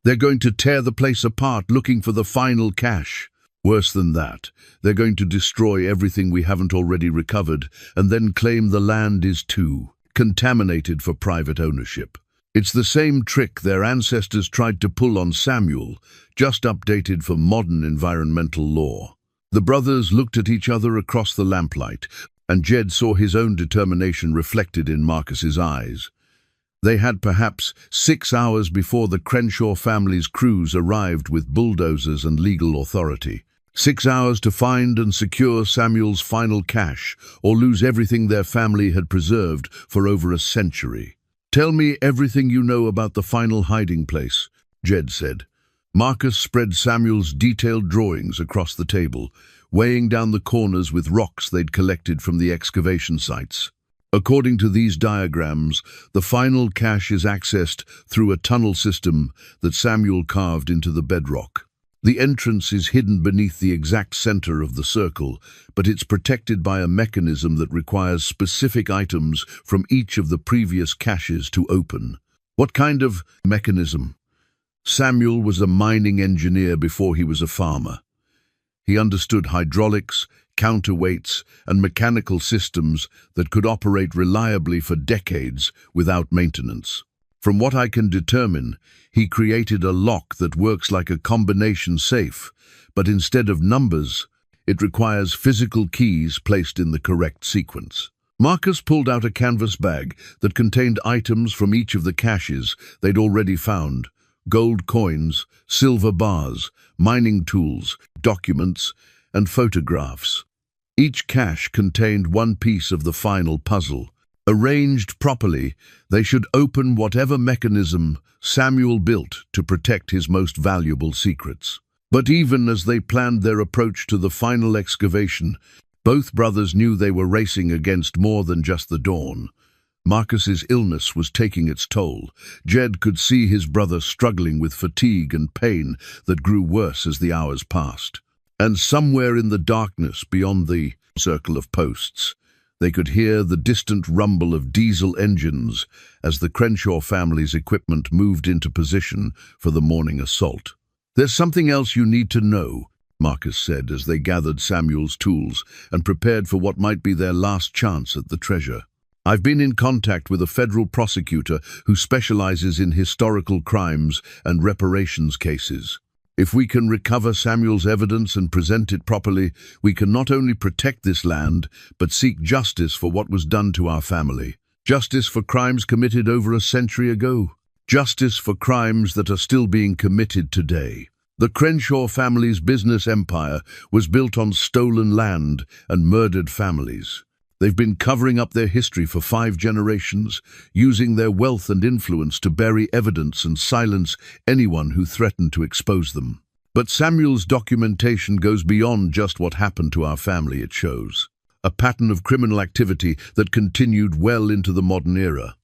"They're going to tear the place apart looking for the final cache. Worse than that, they're going to destroy everything we haven't already recovered and then claim the land is too contaminated for private ownership. It's the same trick their ancestors tried to pull on Samuel, just updated for modern environmental law." The brothers looked at each other across the lamplight, and Jed saw his own determination reflected in Marcus's eyes. They had perhaps 6 hours before the Crenshaw family's crews arrived with bulldozers and legal authority. 6 hours to find and secure Samuel's final cache, or lose everything their family had preserved for over a century. "Tell me everything you know about the final hiding place," Jed said. Marcus spread Samuel's detailed drawings across the table, weighing down the corners with rocks they'd collected from the excavation sites. "According to these diagrams, the final cache is accessed through a tunnel system that Samuel carved into the bedrock. The entrance is hidden beneath the exact center of the circle, but it's protected by a mechanism that requires specific items from each of the previous caches to open." "What kind of mechanism?" Samuel was a mining engineer before he was a farmer. He understood hydraulics, counterweights, and mechanical systems that could operate reliably for decades without maintenance. "From what I can determine, he created a lock that works like a combination safe, but instead of numbers, it requires physical keys placed in the correct sequence." Marcus pulled out a canvas bag that contained items from each of the caches they'd already found: gold coins, silver bars, mining tools, documents, and photographs. Each cache contained one piece of the final puzzle. Arranged properly, they should open whatever mechanism Samuel built to protect his most valuable secrets. But even as they planned their approach to the final excavation, both brothers knew they were racing against more than just the dawn. Marcus's illness was taking its toll. Jed could see his brother struggling with fatigue and pain that grew worse as the hours passed. And somewhere in the darkness beyond the circle of posts, They could hear the distant rumble of diesel engines as the Crenshaw family's equipment moved into position for the morning assault. "There's something else you need to know," Marcus said as they gathered Samuel's tools and prepared for what might be their last chance at the treasure. "I've been in contact with a federal prosecutor who specializes in historical crimes and reparations cases. If we can recover Samuel's evidence and present it properly, we can not only protect this land, but seek justice for what was done to our family. Justice for crimes committed over a century ago. Justice for crimes that are still being committed today." The Crenshaw family's business empire was built on stolen land and murdered families. They've been covering up their history for 5 generations, using their wealth and influence to bury evidence and silence anyone who threatened to expose them. But Samuel's documentation goes beyond just what happened to our family. It shows a pattern of criminal activity that continued well into the modern era.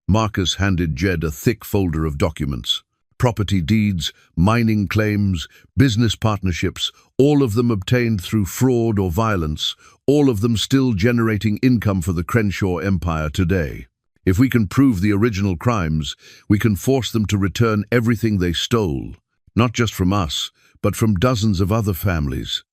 Marcus handed Jed a thick folder of documents. Property deeds, mining claims, business partnerships, all of them obtained through fraud or violence, all of them still generating income for the Crenshaw empire today. If we can prove the original crimes, we can force them to return everything they stole, not just from us, but from dozens of other families.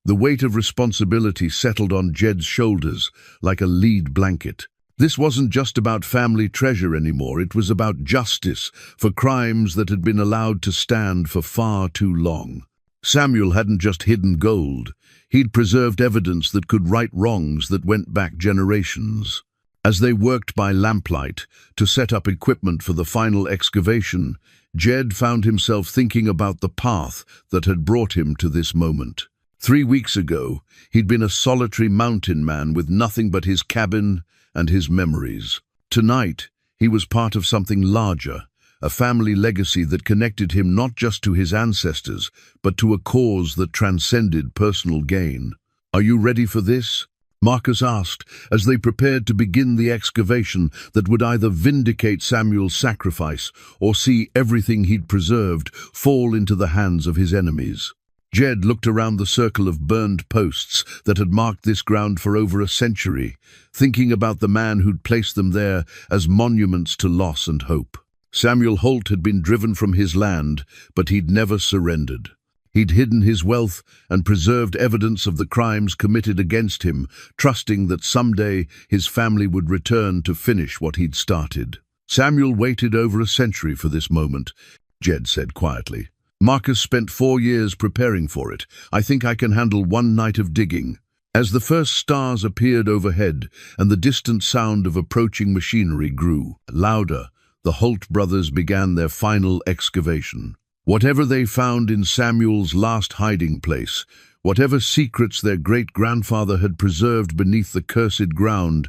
The weight of responsibility settled on Jed's shoulders like a lead blanket. This wasn't just about family treasure anymore, it was about justice for crimes that had been allowed to stand for far too long. Samuel hadn't just hidden gold, he'd preserved evidence that could right wrongs that went back generations. As they worked by lamplight to set up equipment for the final excavation, Jed found himself thinking about the path that had brought him to this moment. 3 weeks ago, he'd been a solitary mountain man with nothing but his cabin and his memories. Tonight, he was part of something larger, a family legacy that connected him not just to his ancestors, but to a cause that transcended personal gain. "Are you ready for this?" Marcus asked, as they prepared to begin the excavation that would either vindicate Samuel's sacrifice or see everything he'd preserved fall into the hands of his enemies. Jed looked around the circle of burned posts that had marked this ground for over a century, thinking about the man who'd placed them there as monuments to loss and hope. Samuel Holt had been driven from his land, but he'd never surrendered. He'd hidden his wealth and preserved evidence of the crimes committed against him, trusting that someday his family would return to finish what he'd started. "Samuel waited over a century for this moment," Jed said quietly. "Marcus spent 4 years preparing for it. I think I can handle 1 night of digging." As the first stars appeared overhead and the distant sound of approaching machinery grew louder, the Holt brothers began their final excavation. Whatever they found in Samuel's last hiding place, whatever secrets their great-grandfather had preserved beneath the cursed ground,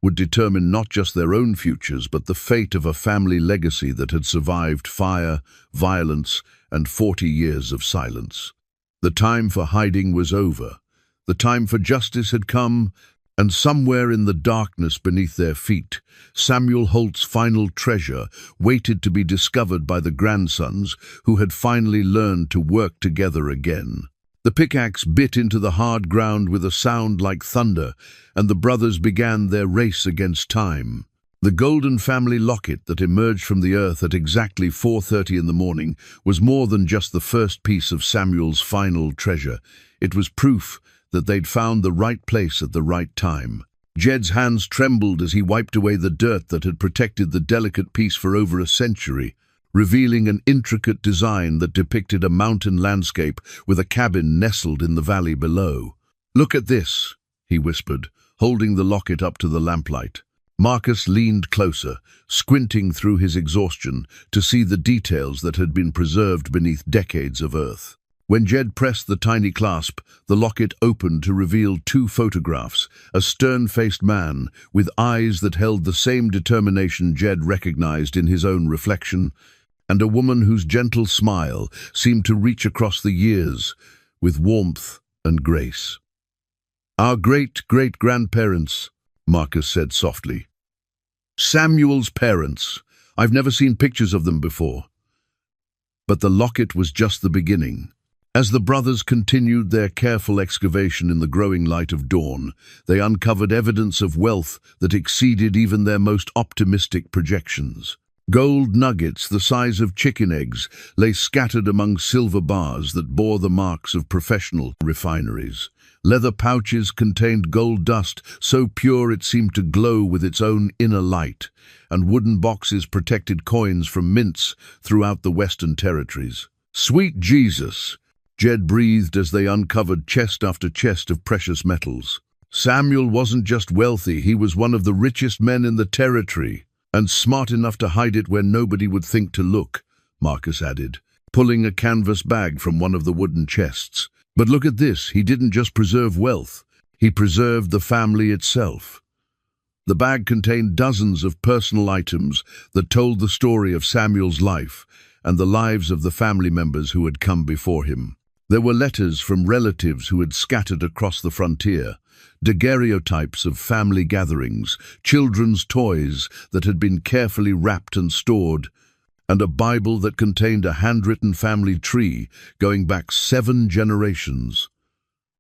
would determine not just their own futures, but the fate of a family legacy that had survived fire, violence, and 40 years of silence. The time for hiding was over. The time for justice had come, and somewhere in the darkness beneath their feet, Samuel Holt's final treasure waited to be discovered by the grandsons who had finally learned to work together again. The pickaxe bit into the hard ground with a sound like thunder, and the brothers began their race against time. The golden family locket that emerged from the earth at exactly 4:30 in the morning was more than just the first piece of Samuel's final treasure. It was proof that they'd found the right place at the right time. Jed's hands trembled as he wiped away the dirt that had protected the delicate piece for over a century, revealing an intricate design that depicted a mountain landscape with a cabin nestled in the valley below. "Look at this," he whispered, holding the locket up to the lamplight. Marcus leaned closer, squinting through his exhaustion to see the details that had been preserved beneath decades of earth. When Jed pressed the tiny clasp, the locket opened to reveal 2 photographs, a stern-faced man with eyes that held the same determination Jed recognized in his own reflection, and a woman whose gentle smile seemed to reach across the years with warmth and grace. "Our great-great-grandparents," Marcus said softly. "Samuel's parents. I've never seen pictures of them before." But the locket was just the beginning. As the brothers continued their careful excavation in the growing light of dawn, they uncovered evidence of wealth that exceeded even their most optimistic projections. Gold nuggets the size of chicken eggs lay scattered among silver bars that bore the marks of professional refineries. Leather pouches contained gold dust so pure it seemed to glow with its own inner light, and wooden boxes protected coins from mints throughout the Western Territories. "Sweet Jesus!" Jed breathed as they uncovered chest after chest of precious metals. Samuel wasn't just wealthy, he was one of the richest men in the territory, and smart enough to hide it where nobody would think to look, Marcus added, pulling a canvas bag from one of the wooden chests. But look at this, he didn't just preserve wealth, he preserved the family itself. The bag contained dozens of personal items that told the story of Samuel's life and the lives of the family members who had come before him. There were letters from relatives who had scattered across the frontier, daguerreotypes of family gatherings, children's toys that had been carefully wrapped and stored, and a Bible that contained a handwritten family tree going back 7 generations.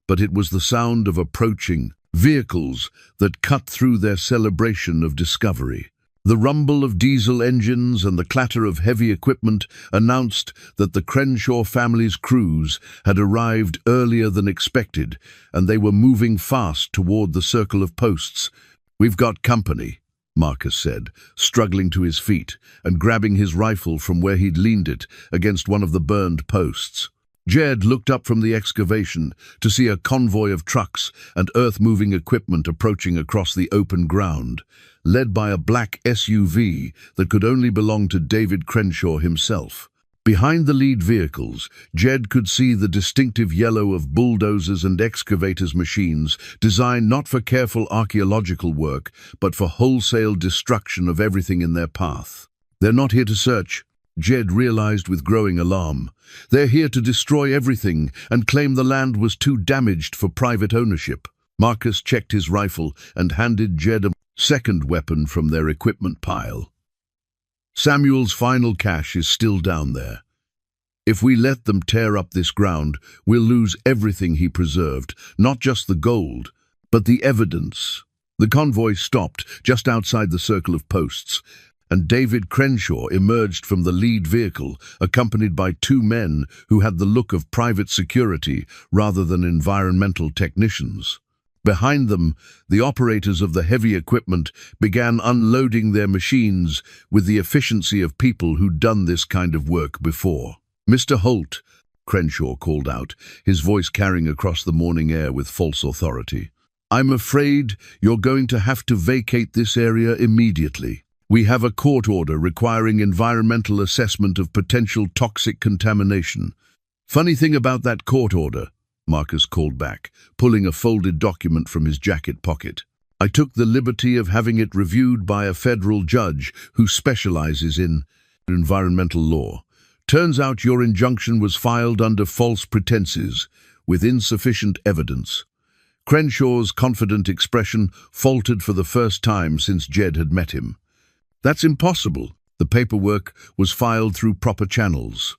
But it was the sound of approaching vehicles that cut through their celebration of discovery. The rumble of diesel engines and the clatter of heavy equipment announced that the Crenshaw family's crews had arrived earlier than expected, and they were moving fast toward the circle of posts. "We've got company," Marcus said, struggling to his feet and grabbing his rifle from where he'd leaned it against one of the burned posts. Jed looked up from the excavation to see a convoy of trucks and earth-moving equipment approaching across the open ground, led by a black SUV that could only belong to David Crenshaw himself. Behind the lead vehicles, Jed could see the distinctive yellow of bulldozers and excavators machines designed not for careful archaeological work, but for wholesale destruction of everything in their path. "They're not here to search," Jed realized with growing alarm. "They're here to destroy everything and claim the land was too damaged for private ownership." Marcus checked his rifle and handed Jed a second weapon from their equipment pile. "Samuel's final cache is still down there. If we let them tear up this ground, we'll lose everything he preserved, not just the gold, but the evidence." The convoy stopped just outside the circle of posts, and David Crenshaw emerged from the lead vehicle, accompanied by 2 men who had the look of private security rather than environmental technicians. Behind them, the operators of the heavy equipment began unloading their machines with the efficiency of people who'd done this kind of work before. "Mr. Holt," Crenshaw called out, his voice carrying across the morning air with false authority, "I'm afraid you're going to have to vacate this area immediately. We have a court order requiring environmental assessment of potential toxic contamination." "Funny thing about that court order," Marcus called back, pulling a folded document from his jacket pocket. "I took the liberty of having it reviewed by a federal judge who specializes in environmental law. Turns out your injunction was filed under false pretenses, with insufficient evidence." Crenshaw's confident expression faltered for the first time since Jed had met him. "That's impossible. The paperwork was filed through proper channels."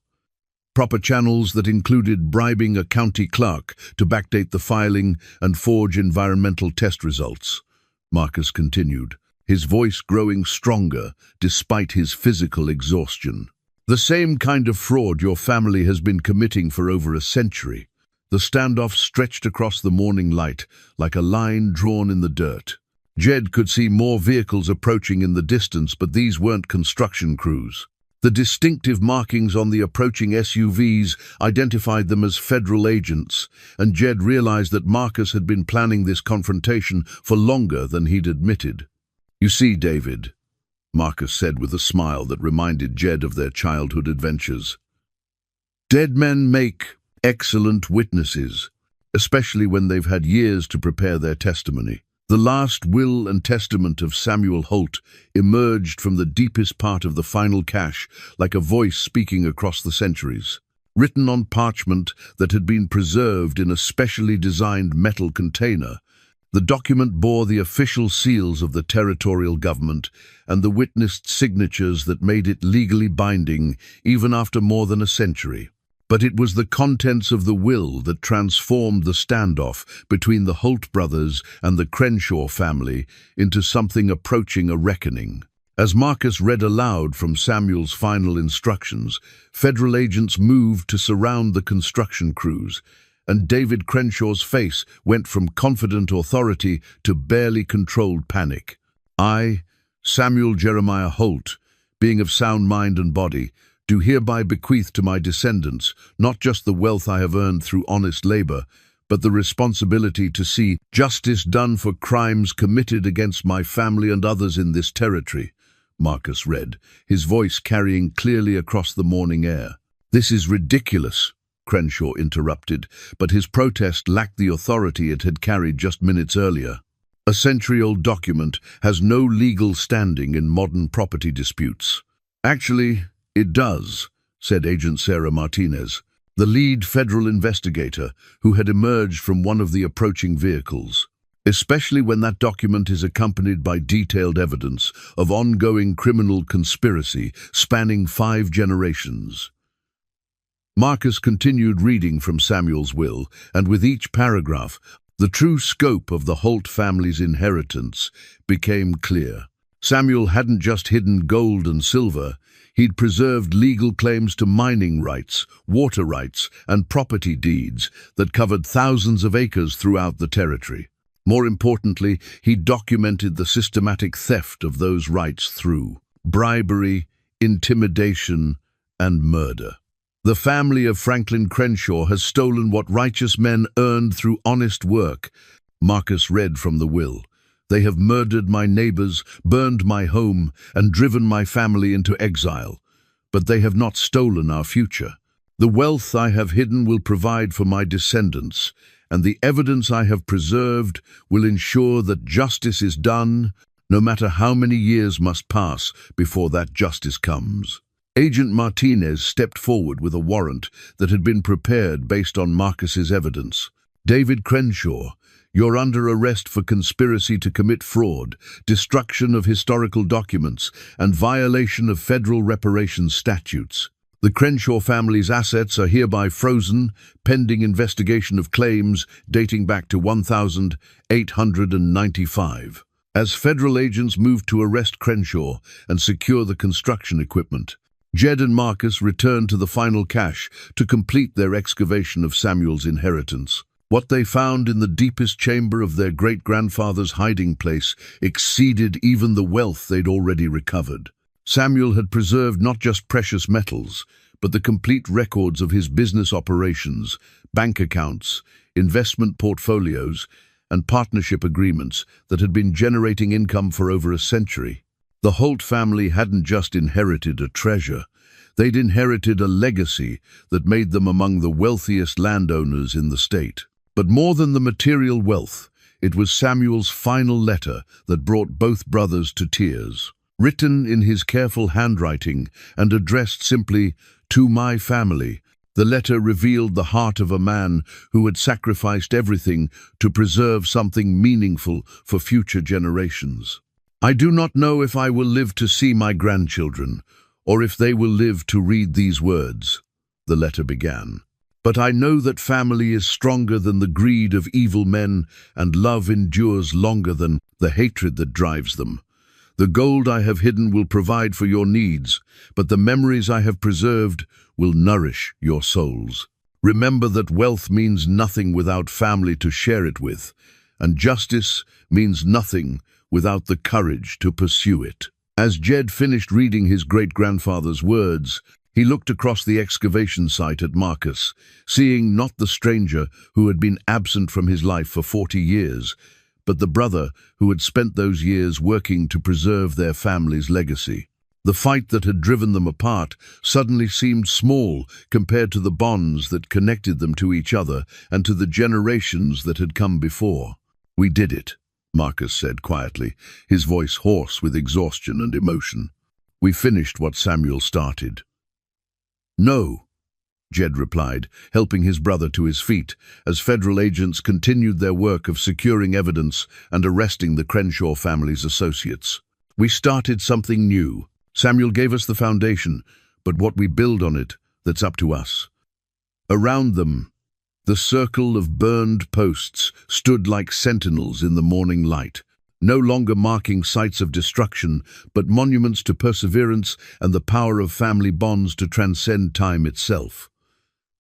Proper channels that included bribing a county clerk to backdate the filing and forge environmental test results, Marcus continued, his voice growing stronger despite his physical exhaustion. "The same kind of fraud your family has been committing for over a century." The standoff stretched across the morning light like a line drawn in the dirt. Jed could see more vehicles approaching in the distance, but these weren't construction crews. The distinctive markings on the approaching SUVs identified them as federal agents, and Jed realized that Marcus had been planning this confrontation for longer than he'd admitted. "You see, David," Marcus said with a smile that reminded Jed of their childhood adventures, "dead men make excellent witnesses, especially when they've had years to prepare their testimony." The last will and testament of Samuel Holt emerged from the deepest part of the final cache like a voice speaking across the centuries. Written on parchment that had been preserved in a specially designed metal container, the document bore the official seals of the territorial government and the witnessed signatures that made it legally binding even after more than a century. But it was the contents of the will that transformed the standoff between the Holt brothers and the Crenshaw family into something approaching a reckoning. As Marcus read aloud from Samuel's final instructions, federal agents moved to surround the construction crews, and David Crenshaw's face went from confident authority to barely controlled panic. I, Samuel Jeremiah Holt, being of sound mind and body, do hereby bequeath to my descendants not just the wealth I have earned through honest labor, but the responsibility to see justice done for crimes committed against my family and others in this territory, Marcus read, his voice carrying clearly across the morning air. This is ridiculous, Crenshaw interrupted, but his protest lacked the authority it had carried just minutes earlier. A century-old document has no legal standing in modern property disputes. Actually, it does, said Agent Sarah Martinez, the lead federal investigator who had emerged from one of the approaching vehicles, especially when that document is accompanied by detailed evidence of ongoing criminal conspiracy spanning 5 generations. Marcus continued reading from Samuel's will, and with each paragraph, the true scope of the Holt family's inheritance became clear. Samuel hadn't just hidden gold and silver, he'd preserved legal claims to mining rights, water rights, and property deeds that covered thousands of acres throughout the territory. More importantly, he documented the systematic theft of those rights through bribery, intimidation, and murder. The family of Franklin Crenshaw has stolen what righteous men earned through honest work, Marcus read from the will. They have murdered my neighbors, burned my home, and driven my family into exile. But they have not stolen our future. The wealth I have hidden will provide for my descendants, and the evidence I have preserved will ensure that justice is done, no matter how many years must pass before that justice comes. Agent Martinez stepped forward with a warrant that had been prepared based on Marcus's evidence. David Crenshaw, you're under arrest for conspiracy to commit fraud, destruction of historical documents, and violation of federal reparations statutes. The Crenshaw family's assets are hereby frozen, pending investigation of claims dating back to 1895. As federal agents moved to arrest Crenshaw and secure the construction equipment, Jed and Marcus returned to the final cache to complete their excavation of Samuel's inheritance. What they found in the deepest chamber of their great-grandfather's hiding place exceeded even the wealth they'd already recovered. Samuel had preserved not just precious metals, but the complete records of his business operations, bank accounts, investment portfolios, and partnership agreements that had been generating income for over a century. The Holt family hadn't just inherited a treasure, they'd inherited a legacy that made them among the wealthiest landowners in the state. But more than the material wealth, it was Samuel's final letter that brought both brothers to tears. Written in his careful handwriting and addressed simply, "To my family," the letter revealed the heart of a man who had sacrificed everything to preserve something meaningful for future generations. "I do not know if I will live to see my grandchildren, or if they will live to read these words," the letter began. "But I know that family is stronger than the greed of evil men, and love endures longer than the hatred that drives them. The gold I have hidden will provide for your needs, but the memories I have preserved will nourish your souls. Remember that wealth means nothing without family to share it with, and justice means nothing without the courage to pursue it." As Jed finished reading his great-grandfather's words, he looked across the excavation site at Marcus, seeing not the stranger who had been absent from his life for 40 years, but the brother who had spent those years working to preserve their family's legacy. The fight that had driven them apart suddenly seemed small compared to the bonds that connected them to each other and to the generations that had come before. "We did it," Marcus said quietly, his voice hoarse with exhaustion and emotion. "We finished what Samuel started." "No," Jed replied, helping his brother to his feet, as federal agents continued their work of securing evidence and arresting the Crenshaw family's associates. "We started something new. Samuel gave us the foundation, but what we build on it, that's up to us." Around them, the circle of burned posts stood like sentinels in the morning light, no longer marking sites of destruction, but monuments to perseverance and the power of family bonds to transcend time itself.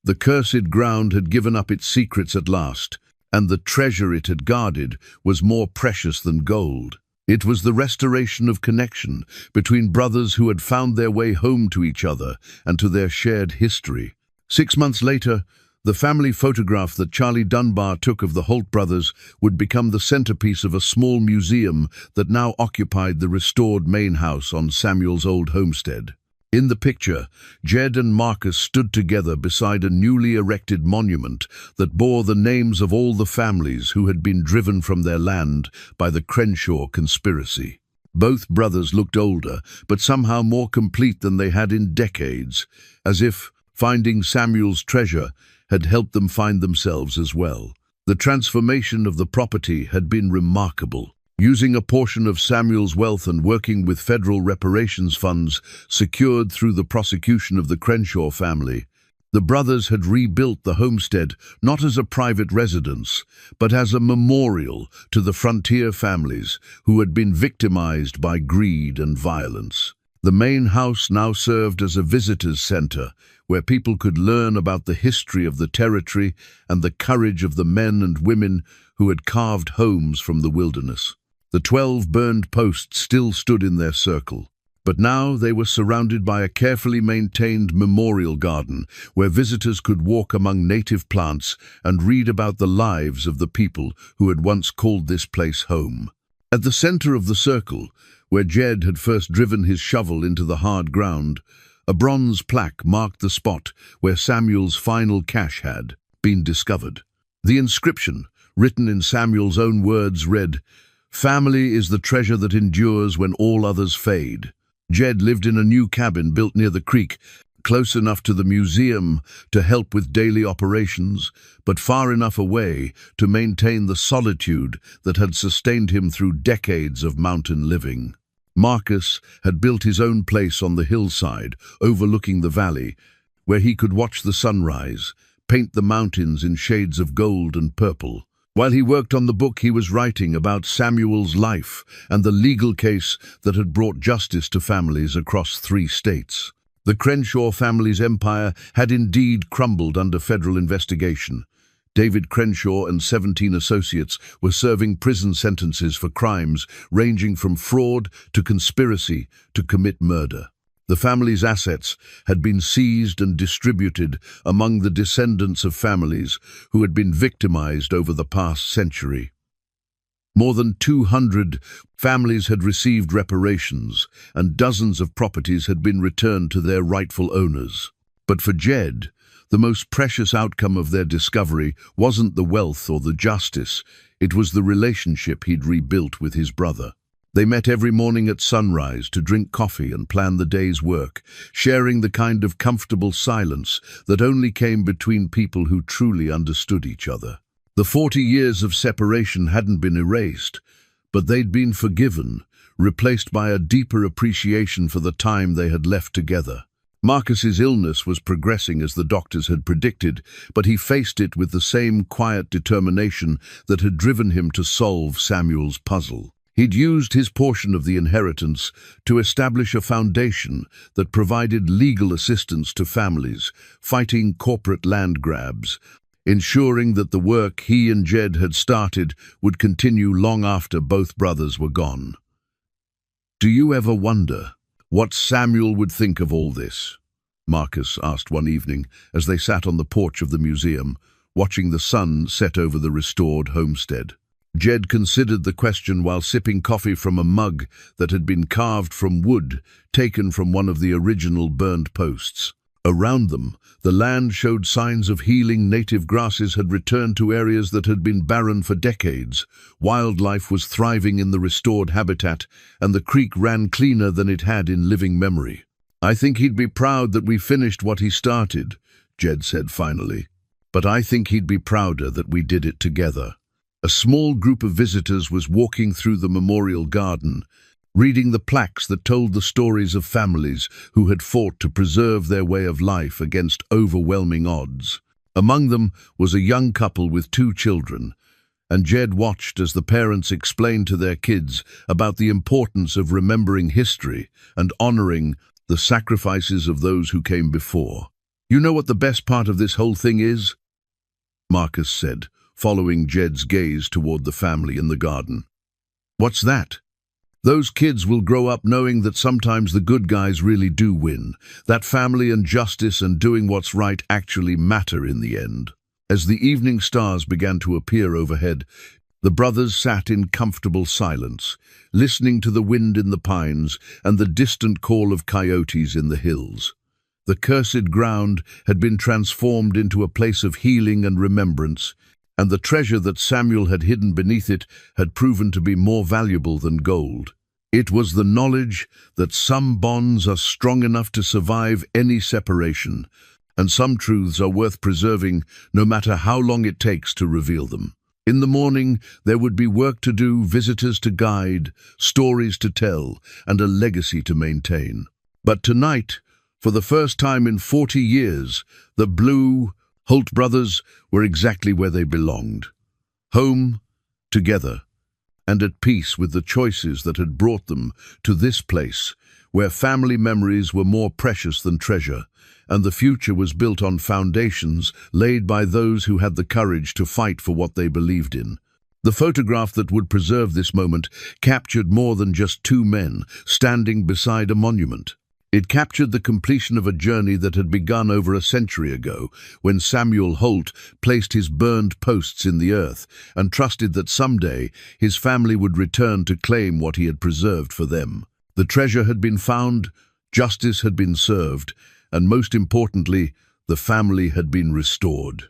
The cursed ground had given up its secrets at last, and the treasure it had guarded was more precious than gold. It was the restoration of connection between brothers who had found their way home to each other and to their shared history. 6 months later, the family photograph that Charlie Dunbar took of the Holt brothers would become the centerpiece of a small museum that now occupied the restored main house on Samuel's old homestead. In the picture, Jed and Marcus stood together beside a newly erected monument that bore the names of all the families who had been driven from their land by the Crenshaw conspiracy. Both brothers looked older, but somehow more complete than they had in decades, as if finding Samuel's treasure had helped them find themselves as well. The transformation of the property had been remarkable. Using a portion of Samuel's wealth and working with federal reparations funds secured through the prosecution of the Crenshaw family, the brothers had rebuilt the homestead not as a private residence, but as a memorial to the frontier families who had been victimized by greed and violence. The main house now served as a visitors' center, where people could learn about the history of the territory and the courage of the men and women who had carved homes from the wilderness. The 12 burned posts still stood in their circle, but now they were surrounded by a carefully maintained memorial garden where visitors could walk among native plants and read about the lives of the people who had once called this place home. At the center of the circle, where Jed had first driven his shovel into the hard ground, a bronze plaque marked the spot where Samuel's final cache had been discovered. The inscription, written in Samuel's own words, read, "Family is the treasure that endures when all others fade." Jed lived in a new cabin built near the creek, close enough to the museum to help with daily operations, but far enough away to maintain the solitude that had sustained him through decades of mountain living. Marcus had built his own place on the hillside, overlooking the valley, where he could watch the sunrise, paint the mountains in shades of gold and purple. While he worked on the book he was writing about Samuel's life and the legal case that had brought justice to families across 3 states. The Crenshaw family's empire had indeed crumbled under federal investigation. David Crenshaw and 17 associates were serving prison sentences for crimes ranging from fraud to conspiracy to commit murder. The family's assets had been seized and distributed among the descendants of families who had been victimized over the past century. More than 200 families had received reparations, and dozens of properties had been returned to their rightful owners. But for Jed, the most precious outcome of their discovery wasn't the wealth or the justice, it was the relationship he'd rebuilt with his brother. They met every morning at sunrise to drink coffee and plan the day's work, sharing the kind of comfortable silence that only came between people who truly understood each other. The 40 years of separation hadn't been erased, but they'd been forgiven, replaced by a deeper appreciation for the time they had left together. Marcus's illness was progressing as the doctors had predicted, but he faced it with the same quiet determination that had driven him to solve Samuel's puzzle. He'd used his portion of the inheritance to establish a foundation that provided legal assistance to families fighting corporate land grabs, ensuring that the work he and Jed had started would continue long after both brothers were gone. "Do you ever wonder what Samuel would think of all this?" Marcus asked one evening as they sat on the porch of the museum, watching the sun set over the restored homestead. Jed considered the question while sipping coffee from a mug that had been carved from wood taken from one of the original burned posts. Around them, the land showed signs of healing. Native grasses had returned to areas that had been barren for decades. Wildlife was thriving in the restored habitat, and the creek ran cleaner than it had in living memory. "I think he'd be proud that we finished what he started," Jed said finally. "But I think he'd be prouder that we did it together." A small group of visitors was walking through the memorial garden, reading the plaques that told the stories of families who had fought to preserve their way of life against overwhelming odds. Among them was a young couple with 2 children, and Jed watched as the parents explained to their kids about the importance of remembering history and honoring the sacrifices of those who came before. "You know what the best part of this whole thing is?" Marcus said, following Jed's gaze toward the family in the garden. "What's that?" "Those kids will grow up knowing that sometimes the good guys really do win, that family and justice and doing what's right actually matter in the end." As the evening stars began to appear overhead, the brothers sat in comfortable silence, listening to the wind in the pines and the distant call of coyotes in the hills. The cursed ground had been transformed into a place of healing and remembrance, and the treasure that Samuel had hidden beneath it had proven to be more valuable than gold. It was the knowledge that some bonds are strong enough to survive any separation, and some truths are worth preserving no matter how long it takes to reveal them. In the morning, there would be work to do, visitors to guide, stories to tell, and a legacy to maintain. But tonight, for the first time in 40 years, the Blue Holt brothers were exactly where they belonged. Home, together, and at peace with the choices that had brought them to this place, where family memories were more precious than treasure, and the future was built on foundations laid by those who had the courage to fight for what they believed in. The photograph that would preserve this moment captured more than just 2 men standing beside a monument. It captured the completion of a journey that had begun over a century ago, when Samuel Holt placed his burned posts in the earth and trusted that someday his family would return to claim what he had preserved for them. The treasure had been found, justice had been served, and most importantly, the family had been restored.